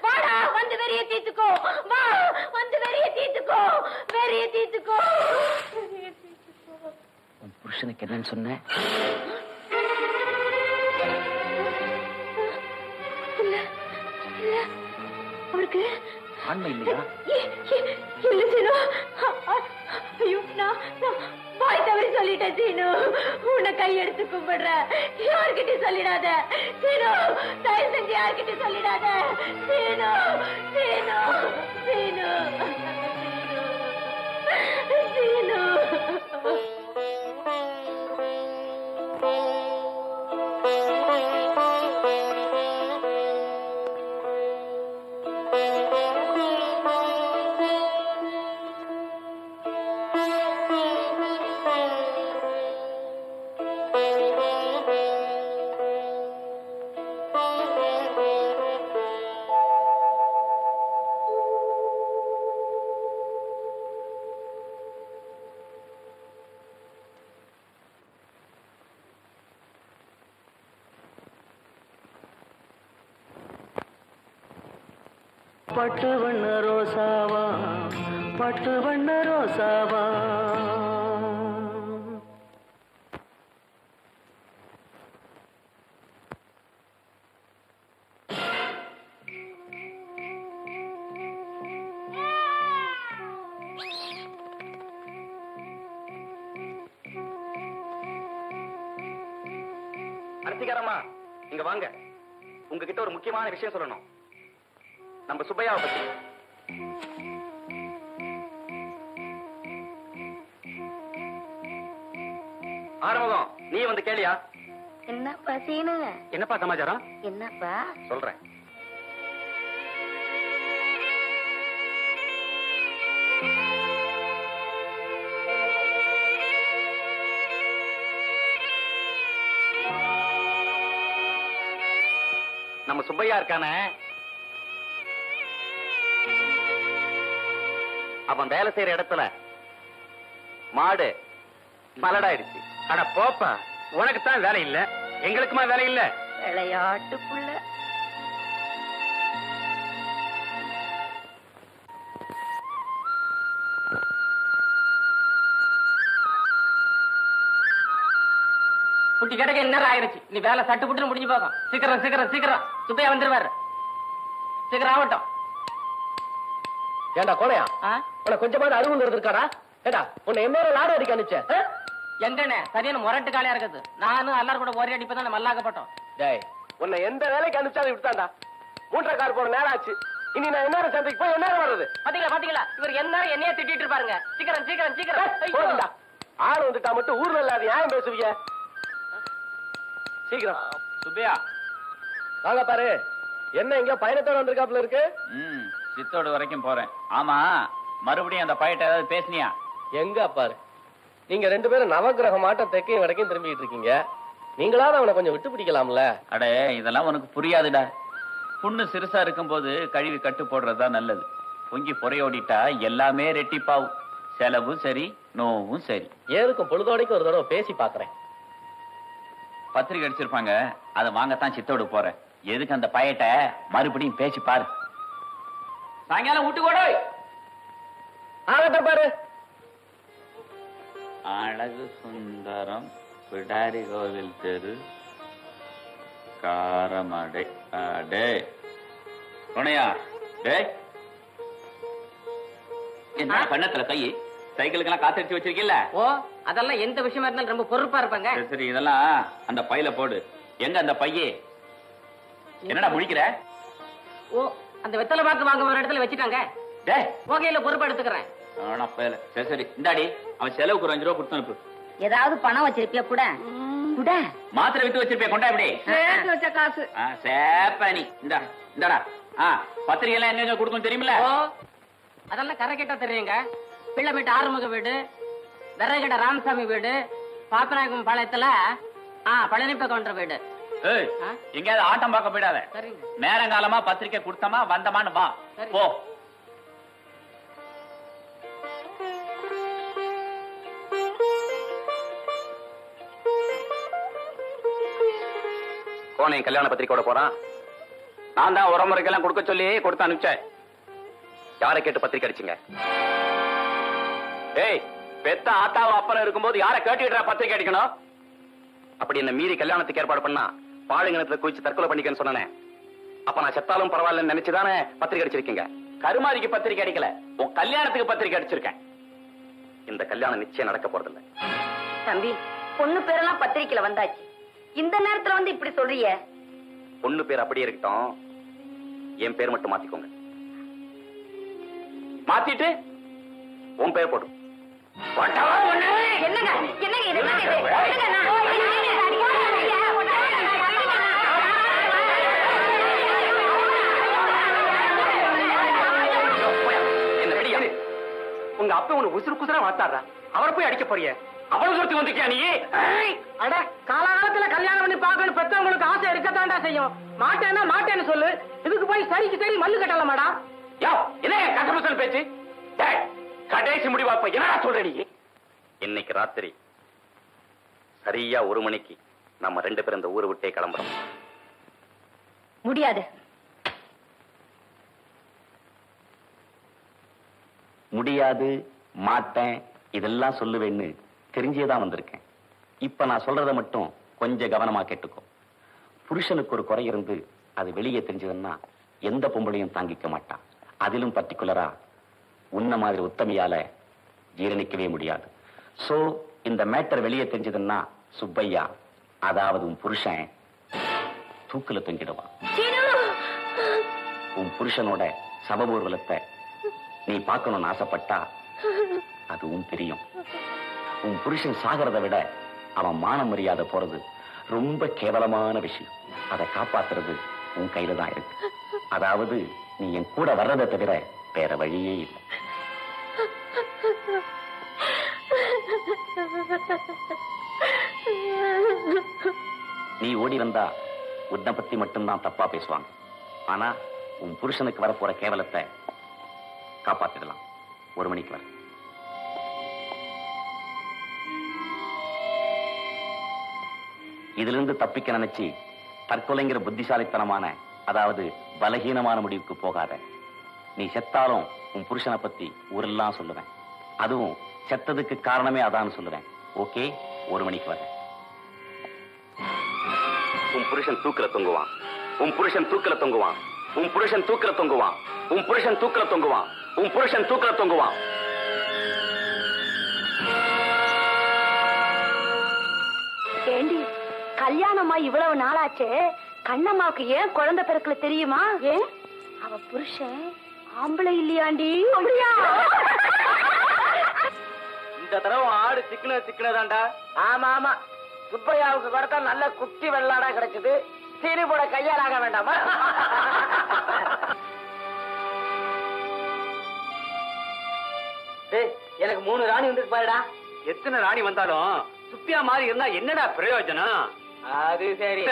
வாடா, வந்து வெறிய தீத்துக்கோ. வா, வந்து வெறிய தீத்துக்கோ. வெறிய தீத்துக்கோ. உன் புருஷனுக்கு என்னன்னு சொன்ன? அவருக்கு ஆண்மை இல்லையா? இல்ல சீனு. ஐயோ, நான் வாய் தவறி சொல்லிட்டேன் சீனு. உன்னை கையெடுத்து கும்பிடுற. யார்கிட்டயும் சொல்லிடாத சீனு. தயவு செஞ்சு யார்கிட்டயும் சொல்லிடாத சீனு. சீனு, சீனு, சீனு. பட்டு வண்ண ரோசாவா, பட்டு வண்ண ரோசாவா. அரசிகாரம்மா, இங்க வாங்க. உங்ககிட்ட ஒரு முக்கியமான விஷயம் சொல்லணும். நம்ம சுப்பையாவை பத்தி. ஆறுமுகம், நீ வந்து கேளியா? என்னப்பா சீனு? என்னப்பா சமாச்சாரம்? என்னப்பா? சொல்றேன். நம்ம சுப்பையா இருக்கானே, அவன் வேலை செய்யற இடத்துல மாடு மலடாயிடுச்சு. அட போப்பா, உனக்கு தான் வேலை இல்ல, எங்களுக்குமா வேலை இல்ல? விளையாட்டுக்குள்ள குட்டி கிடக்க நேரம் ஆயிருச்சு. நீ வேலை சட்டு புட்டுன்னு முடிஞ்சு போகும். சீக்கிரம் சீக்கிரம் சீக்கிரம் சுப்பையா வந்துருவாரு. சீக்கிரம் ஆகட்டும். ஏண்டா கோணையா, உனக்கு கொஞ்சமாவது அறிவுங்கிறது இருக்காடா? ஏடா உன்னை என்ன லாடம் அடிக்க அனுப்பிச்ச? எங்கண்ணே சரியான முரட்டு காலையா இருக்குது. நானும் எல்லாரும் கூட ஒரே அடிப்பதான் நம்ம மல்லாக்கப்பட்டோம். டேய், உன்னை எந்த வேலைக்கு அனுப்பிச்சாலும் விட்டாண்டா. 3 கார் போற நேரம் ஆச்சு. இனி நான் என்ன சந்தைக்கு போய் என்ன வர்றது? பாத்தீங்களா பாத்தீங்களா, இவர் என்ன என்னைய திட்டிட்டு இருப்பாருங்க. சீக்கிரம் சீக்கிரம் சீக்கிரம். போதும்டா, ஆள் வந்துட்டா மட்டும் ஊர்ல இல்லாத நியாயம் பேசுவீங்க. சீக்கிரம் சுப்பையா வாங்க பாரு. என்ன இங்க பயணத்தோட வந்திருக்காப்புல இருக்கு? சித்தோடு வரைக்கும் போறேன். ஆமா, மறுபடியும் அந்த பையட்ட ஏதாவது பேசுனியா? எங்க பாரு, நீங்க 2 பேரும் நவகிரக மாட்டம் தெற்கையும் வடக்கையும் திரும்பிட்டு இருக்கீங்க. நீங்களாவது அவனை கொஞ்சம் விட்டு பிடிக்கலாம்ல? அடே, இதெல்லாம் உனக்கு புரியாதுடா. புண்ணு சிறுசா இருக்கும் போது கழுவி கட்டு போடுறதுதான் நல்லது. பொங்கி பொறையோடிட்டா எல்லாமே ரெட்டிப்பாவும். செலவும் சரி, நோவும் சரி. ஏதுக்கும் பொழுதோடைக்கு ஒரு தடவை பேசி பாக்குறேன். பத்திரிக்கை அடிச்சிருப்பாங்க, அதை வாங்கத்தான் சித்தோடு போறேன். எதுக்கு அந்த பையட்ட மறுபடியும் பேசி பாரு. சாயங்காலம் வீட்டு கூட ஆகட்ட பாரு. அழகு சுந்தரம், பிடாரி கோவில் தெரு, காரமடை. டே உனையா, டே என்ன கண்ணத்துல கை? சைக்கிளுக்கெல்லாம் காத்தடிச்சு வச்சிருக்கீல்ல? ஓ, அதெல்லாம் எந்த விஷயமா இருந்தாலும் ரொம்ப பொறுப்பா இருப்பாங்க. சரி, இதெல்லாம் அந்த பையில போடு. எங்க அந்த பையே? என்னடா முடிக்கிற? ஓ, அந்த வெத்தலை பாக்கு வாங்க ஒரு இடத்துல வச்சுட்டாங்க. டேய், ஓகையில பொறுப்பு எடுத்துக்கிறேன். சரி சரி, இந்தாடி, அவன் செலவுக்கு ஒரு 5 ரூபா கொடுத்து அனுப்பு. ஏதாவது பணம் வச்சிருப்பியா? கூட கூட மாத்திரை வித்து வச்சிருப்பியா? கொண்டா இப்படி சேர்த்து வச்ச காசு. சேப்பானி. இந்தாடா. பத்திரிகை எல்லாம் எங்க கொடுக்கும் தெரியுமில்ல? ஓ, அதெல்லாம் கரை கேட்டா தெரியுங்க. பிள்ளைமேட்டு ஆறுமுக வீடு, விறகட ராமசாமி வீடு, பாப்பநாயகம் பாளையத்துல பழனிப்ப கவுண்டர் வீடு. ஏய், எங்கயாவது ஆட்டம் பார்க்க போயிடாத. சரிங்க. நேரங்காலமா பத்திரிக்கை கொடுத்தமா வந்தமான்னு வா. சரி. போ. கோனை கல்யாண பத்திரிக்கையோட போறான். நான் தான் உரமுறைக்கெல்லாம் கொடுக்க சொல்லி கொடுத்து அனுப்பிச்சேன். யாரை கேட்டு பத்திரிக்கை அடிச்சீங்க? ஏய், பெத்த ஆத்தாவும் அப்புறம் இருக்கும்போது யாரை கேட்டுக்கிட்டா பத்திரிக்கை அடிக்கணும்? அப்படி என்ன மீறி கல்யாணத்துக்கு ஏற்பாடு பண்ணா பாழுங்கணத்துல குளிச்சு தற்கொலை பண்ணிக்கன்னு சொன்னேன். அப்ப நான் செத்தாலும் பரவாயில்லன்னு நினைச்சுதானே பத்திரிக்கை அடிச்சிருக்கீங்க? கருமாதிக்கு பத்திரிக்கை அடிக்கல, உன் கல்யாணத்துக்கு பத்திரிக்கை அடிச்சிருக்கேன். இந்த கல்யாணம் நிச்சயம் நடக்க போறதில்லை. தம்பி, பொண்ணு பேரெல்லாம் பத்திரிக்கையில வந்தாச்சு. இந்த நேரத்துல வந்து இப்படி சொல்றிய? பொண்ணு பேர் அப்படியே இருக்கட்டும், என் பேர் மட்டும் மாத்திக்கோங்க. மாத்திட்டு உன் பேர் போடும். என்னங்க என்னங்க இது? என்னங்க இது? என்னங்க உங்க அப்பா உனக்கு உசுறு குசுரா வாத்தாடுறா, அவரை போய் அடிக்க போறிய? அவ்வளவு தூரத்துக்கு வந்திருக்கியா நீ? அட, காலகாலத்துல கல்யாணம் பண்ணி பார்க்கணும் பெற்றவங்களுக்கு ஆசை இருக்கத்தாண்டா செய்யும். மாட்டேன்னா மாட்டேன்னு சொல்லு. இதுக்கு போய் சரிக்கு சரி மல்லு கட்டலாமாடா? யோ, என்ன கசமுசல் பேச்சு? டேய், கடைசி முடிவா இப்ப என்னடா சொல்ற நீ? இன்னைக்கு ராத்திரி சரியா 1 மணிக்கு நம்ம 2 பேரும் இந்த ஊரை விட்டே கிளம்புறோம். முடியாது. முடியாது, மாட்டேன், இதெல்லாம் சொல்லுவேன்னு தெரிஞ்சேதான் வந்திருக்கேன். இப்ப நான் சொல்றத மட்டும் கொஞ்சம் கவனமா கேட்டுக்கோ. புருஷனுக்கு ஒரு குறை இருந்து அது வெளியே தெரிஞ்சதுன்னா எந்த பொம்பளையும் தாங்கிக்க மாட்டான். அதிலும் பர்டிகுலரா உன்ன மாதிரி உத்தமையால ஜீரணிக்கவே முடியாது. சோ இந்த மேட்டர் வெளியே தெரிஞ்சதுன்னா சுப்பையா, அதாவது உன் புருஷன், தூக்குல தொங்கிடுவான். உன் புருஷனோட சபபூர்வலத்தை நீ பார்க்கணும்னு ஆசைப்பட்டா அதுவும் தெரியும். உன் புருஷன் சாகிறத விட அவன் மான மரியாதை போறது ரொம்ப கேவலமான விஷயம். அதை காப்பாத்துறது உன் கையில தான் இருக்கு. அதாவது நீ என் கூட வர்றதை தவிர வேற வழியே இல்லை. நீ ஓடி வந்தா உன்னை பத்தி மட்டும்தான் தப்பா பேசுவாங்க. ஆனா உன் புருஷனுக்கு வரப்போற கேவலத்தை காப்பாத்திடலாம். 1 மணிக்கு வர. இதிலிருந்து தப்பிக்க நினைச்சு தற்கொலைங்கிற புத்திசாலித்தனமான, அதாவது பலகீனமான முடிவுக்கு போகாத. நீ செத்தாலும் உன் புருஷனை பத்தி ஊரெல்லாம் சொல்லுவேன். அதுவும் செத்ததுக்கு காரணமே அதான்னு சொல்லுவேன். ஓகே, 1 மணிக்கு வர. உன் புருஷன் தூக்கில தொங்குவான். உன் புருஷன் தூக்கில தொங்குவான். உன் புருஷன் தூக்கில தொங்குவான். உன் புருஷன் தூக்கில தொங்குவான். உன் புருஷன் தூக்கில தொங்குவான். ஏண்டி, கல்யாணமா இவ்வளவு நாளாச்சே, கண்ணம்மாவுக்கு ஏன் குழந்தை பிறக்கல தெரியுமா? ஏன்? அவ புருஷன் ஆம்பளை இல்லையாண்டி. அப்படியா? இந்த தடவை ஆடு சிக்கனதாண்டா. ஆமா ஆமா, சுப்பையாவுக்கு கொடுத்தா நல்ல குட்டி வெள்ளாடா கிடைச்சது. சீனி போட கையால் ஆக வேண்டாமா? எனக்கு 3 ராணி வந்துட்டு பாருடா. எத்தனை ராணி வந்தாலும் சுப்பியா மாதிரி இருந்தா என்னடா பிரயோஜனம்? அது சரி.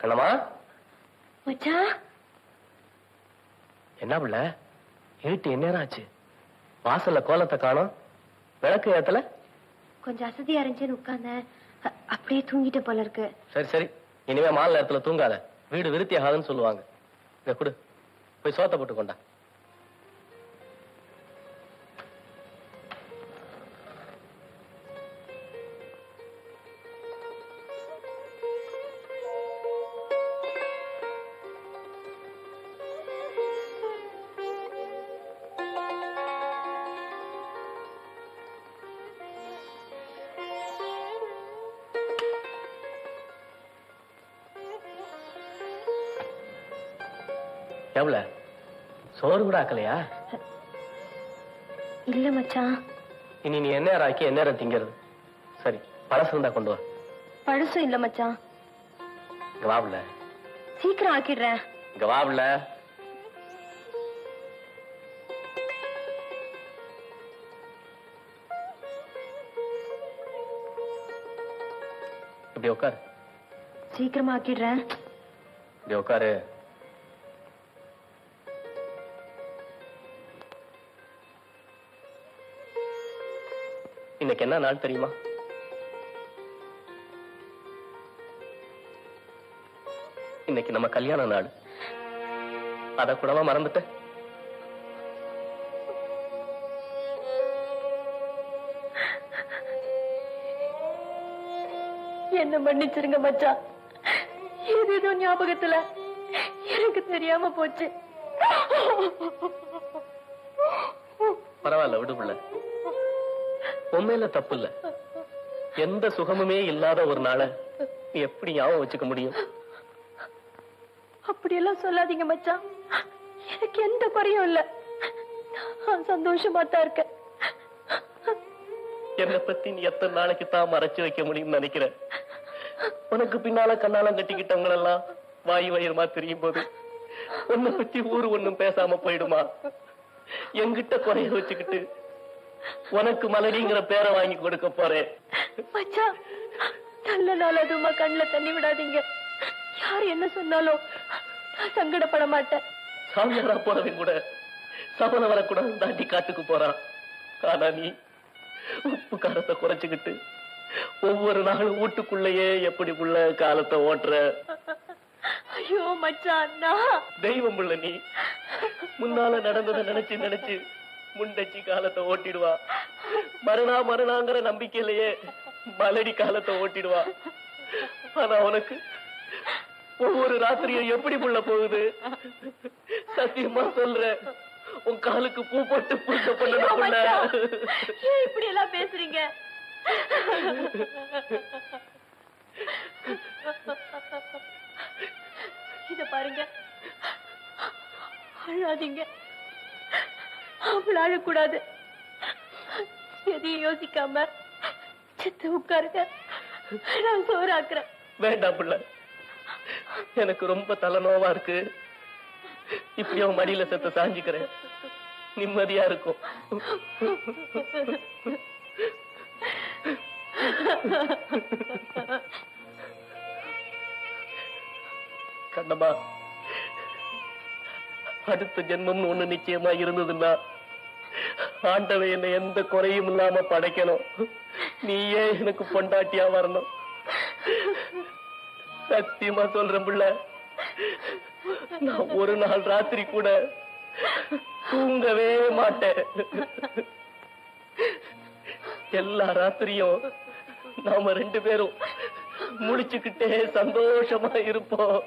கண்ணம்மா, மச்சான், என்ன பிள்ள இருட்டு என்ன ஆச்சு? வாசல்ல கோலத்தை காணோம், விளக்கு ஏத்தல. கொஞ்சம் அசதியா இருந்துச்சுன்னு உட்கார்ந்தேன். அப்படியே தூங்கிட்ட போல இருக்கு. சரி சரி, இனிமே மாலை நேரத்துல தூங்காத, வீடு விருத்தி ஆகாதுன்னு சொல்லுவாங்க. இத குடு, போய் சோத்தை போட்டு கொண்டா. எவ்வளவு சோறு கூட ஆக்கலையா? இல்ல மச்சான். இனி நீ என்ன ஆக்கி என்ன திங்கிறது? சரி, பழசு இருந்தா கொண்டு வா. பழசும் இல்ல மச்சான். இங்க வாப்ல. சீக்கிரம் ஆக்கிடுறேன். இங்க வாப்ல. இப்படி உட்காரு. சீக்கிரமா ஆக்கிடுறேன். இப்படி உட்காரு. இன்னைக்கு என்ன நாள் தெரியுமா? இன்னைக்கு நம்ம கல்யாண நாள். அத கூடவா மறந்துட்ட? என்ன மன்னிச்சிருங்க மச்சான். ஏதேதோ ஞாபகத்துல எனக்கு தெரியாம போச்சு. பரவாயில்ல, விடு பிள்ளை. உண்மையில தப்பு இல்ல. எந்த சுகமுமே இல்லாத ஒரு நாளை நீ எப்படி ஞாபகம் வச்சுக்க முடியும்? அப்படியெல்லாம் சொல்லாதீங்க மச்சான். எனக்கு எந்த குறையும் இல்ல. நான் சந்தோஷமா தான் இருக்கேன். என்னை பத்தி நீ எத்தனை நாளைக்கு தான் மறைச்சு வைக்க முடியும்னு நினைக்கிற? உனக்கு பின்னால கண்ணாலம் கட்டிக்கிட்டவங்க எல்லாம் வாயு வயிறுமா தெரியும் போது உன்னை பத்தி ஊரு ஒண்ணும் பேசாம போயிடுமா? எங்கிட்ட குறைய வச்சுக்கிட்டு உனக்கு மலடிங்கிற பேரை வாங்கி கொடுக்க போறேன். மச்சான், நல்ல நாள் அதுமா கண்ணுல தண்ணி விடாதீங்க. யார் என்ன சொன்னாலும் நான் சங்கடப்பட மாட்டேன். சாமியாரா போறவன் கூட சபல வரக்கூடாது தாண்டி காட்டுக்கு போறான். ஆனா நீ உப்பு காரத்தை குறைச்சுக்கிட்டு ஒவ்வொரு நாளும் வீட்டுக்குள்ளேயே எப்படி உள்ள காலத்தை ஓட்டுற. ஐயோ மச்சான், தெய்வம் உள்ள நீ முன்னால நடந்ததை நினைச்சு நினைச்சு முண்டச்சி காலத்தை ஓட்டிடுவா. மரணாங்கிற நம்பிக்கையிலேயே மலடி காலத்தை ஓட்டிடுவா. ஆனா உனக்கு ஒவ்வொரு ராத்திரியும் எப்படி புள்ள போகுது? சத்தியமா சொல்றேன், உன் காலுக்கு பூ போட்டு பூஜை பண்ண இப்படி எல்லாம் பேசுறீங்க? இத பாருங்க, அழாதீங்க. அவள அழக்கூடாது. எதையும் யோசிக்காம செத்து உட்காருங்க. நான் சோறாக்குறேன். வேண்டாம் புள்ள, எனக்கு ரொம்ப தலைநோவா இருக்கு. இப்படி அவன் மடியில செத்த சாஞ்சிக்கிறேன், நிம்மதியா இருக்கும். கண்ணம்மா, அடுத்த ஜென்மம்னு ஒண்ணு நிச்சயமா இருந்ததுன்னா ஆண்டவன் என்னை எந்த குறையும் இல்லாம படைக்கணும். நீயே எனக்கு பொண்டாட்டியா வரணும். சத்தியமா சொல்றேன் புள்ள, நான் ஒரு நாள் ராத்திரி கூட தூங்கவே மாட்டேன். எல்லா ராத்திரியும் நாம 2 பேரும் முழிச்சுக்கிட்டே சந்தோஷமா இருப்போம்.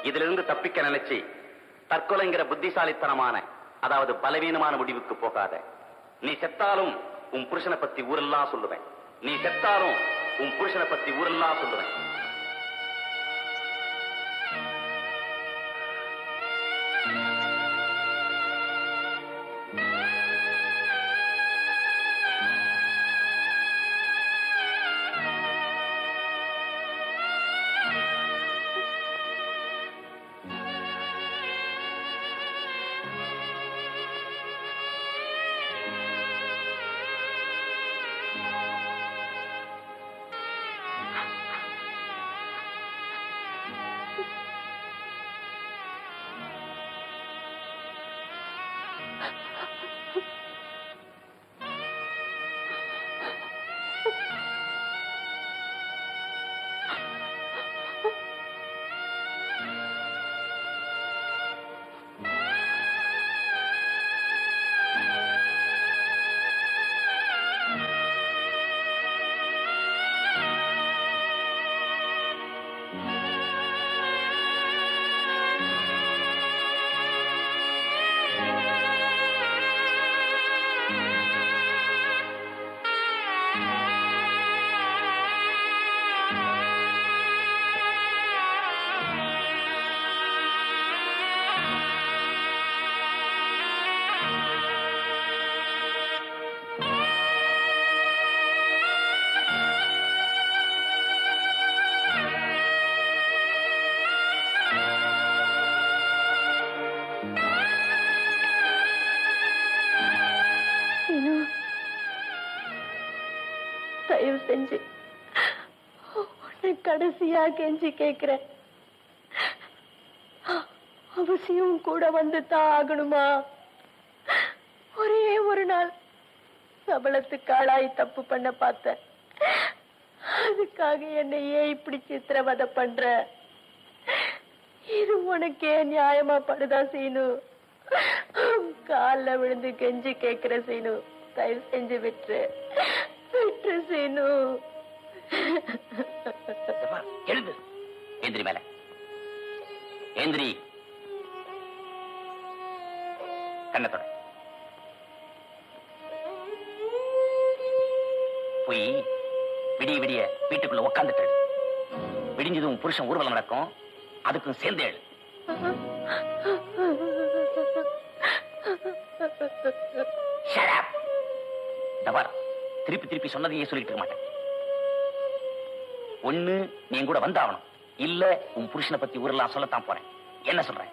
இதிலிருந்து தப்பிக்க நினைச்சு தற்கொலைங்கிற புத்திசாலித்தனமான, அதாவது பலவீனமான முடிவுக்கு போகாத. நீ செத்தாலும் உன் புருஷனை பத்தி ஊரெல்லாம் சொல்லுவேன். நீ செத்தாலும் உன் புருஷனை பத்தி ஊரெல்லாம் சொல்லுவேன். தயவு செஞ்சு உன்னை கடைசியா கெஞ்சி கேக்குறேன். அவசியம் கூட வந்து தான் ஆகணுமா? ஒரே ஒரு நாள் சபலத்துக்கு ஆளாய் தப்பு பண்ண பார்த்தேன். அதுக்காக என்னை ஏன் இப்படி சித்திரவதை பண்ற? இது உனக்கே நியாயமா படுதா சீனு? கால்ல விழுந்து கெஞ்சி கேக்குற சீனு, தயவு செஞ்சு விட்டுரு சீனு. எழுது. எந்திரி மேல. எந்திரி. கண்ணத்தோட போய் விடிய விடிய வீட்டுக்குள்ள உட்காந்துட்டு விடிஞ்சதும் புருஷன் ஊர்வலம் நடக்கும், அதுக்கும் சேர்ந்து எழு. திருப்பி திருப்பி சொன்னதையே சொல்லிட்டு இருக்க மாட்டேன். ஒண்ணு நீ கூட வந்தாகணும், இல்ல உன் புருஷனை பத்தி ஊரெல்லாம் சொல்லத்தான் போறேன். என்ன சொல்றேன்?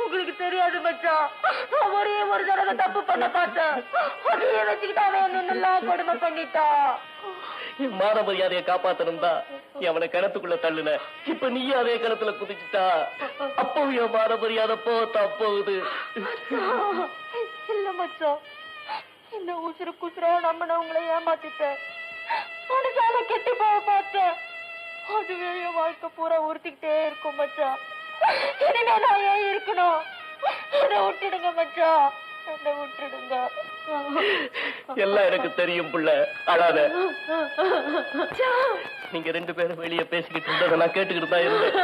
உங்களுக்கு தெரியாது மச்சான், ஒரே ஒரு தடவை தப்பு பண்ண பார்த்தேன், அதையே வச்சுக்கிட்டு அவன் என்னெல்லாம் கொடுமை பண்ணிட்டான். என் மான மரியாதையை காப்பாத்தணும்டா அவனை கிணத்துக்குள்ள தள்ளுன. இப்ப நீ அதே கிணத்துல குதிச்சுட்டா அப்போ என் மான மரியாதை போகுது. இல்ல மச்சான், இந்த உசுறு குசுரா நம்பினவங்களை ஏமாத்திட்டேன். மனசால கெட்டு போக பார்த்தேன், அதுவே என் வாழ்க்கை பூரா உறுத்திக்கிட்டே இருக்கும் மச்சான். இனிமே நான் ஏன் இருக்கணும்? என்னை விட்டுடுங்க மச்சான், என்னை விட்டுடுங்க. எல்லாம் எனக்கு தெரியும் புள்ள, அழாத. நீங்க ரெண்டு பேரும் வெளியே பேசிக்கிட்டு இருந்ததை நான் கேட்டுக்கிட்டு தான் இருந்தேன்.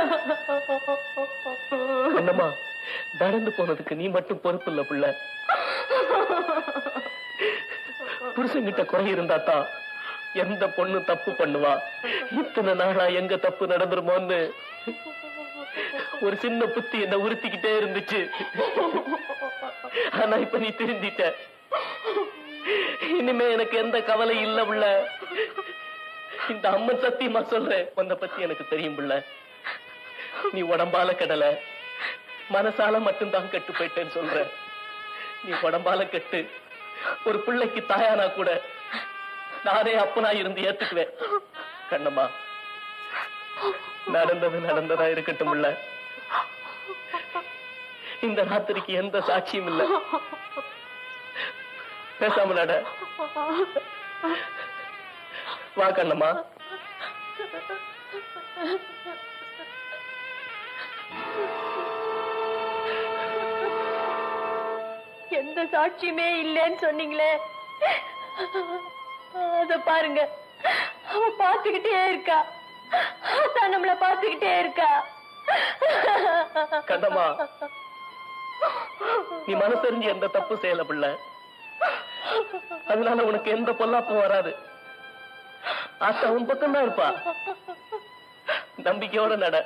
என்னம்மா, நடந்து போனதுக்கு நீ மட்டும் பொறுப்பு இல்ல புள்ள. புருஷங்கிட்ட குறை இருந்தாத்தான் எந்த பொண்ணு தப்பு பண்ணுவா. இத்தனை நாளா எங்க தப்பு நடந்துருமோன்னு ஒரு சின்ன புத்தி என்ன உறுத்திக்கிட்டே இருந்துச்சு. ஆனா இப்ப நீ திருந்திட்ட. இனிமே எனக்கு எந்த கவலை இல்ல புள்ள. இந்த அம்மன் சத்தியமா சொல்றேன், உன்னை பத்தி எனக்கு தெரியும் புள்ள. நீ உடம்பால கெடல, மனசால மட்டும்தான் கெட்டு போயிட்டேன்னு சொல்ற. நீ உடம்பால கெட்டு ஒரு பிள்ளைக்கு தாயானா கூட நானே அப்பனா இருந்து ஏத்துக்குவேன். கண்ணம்மா, நடந்தது நடந்ததா இருக்கட்டும் இல்ல. இந்த ராத்திரிக்கு எந்த சாட்சியும் இல்ல. பேசாம நட. வா கண்ணம்மா, எந்த சாட்சியுமே இல்லைன்னு சொன்னீங்களே, அத பாருங்க, அவ பாத்துக்கிட்டே இருக்கா. அதான் நம்மள பாத்துக்கிட்டே இருக்கா. கண்ணம்மா, நீ மனசறிஞ்சு எந்த தப்பு செய்யல பிள்ளை. அதனால உனக்கு எந்த பொல்லாப்பும் வராது. ஆத்தா உன் பக்கம் தான் இருப்பா. நம்பிக்கையோட நட.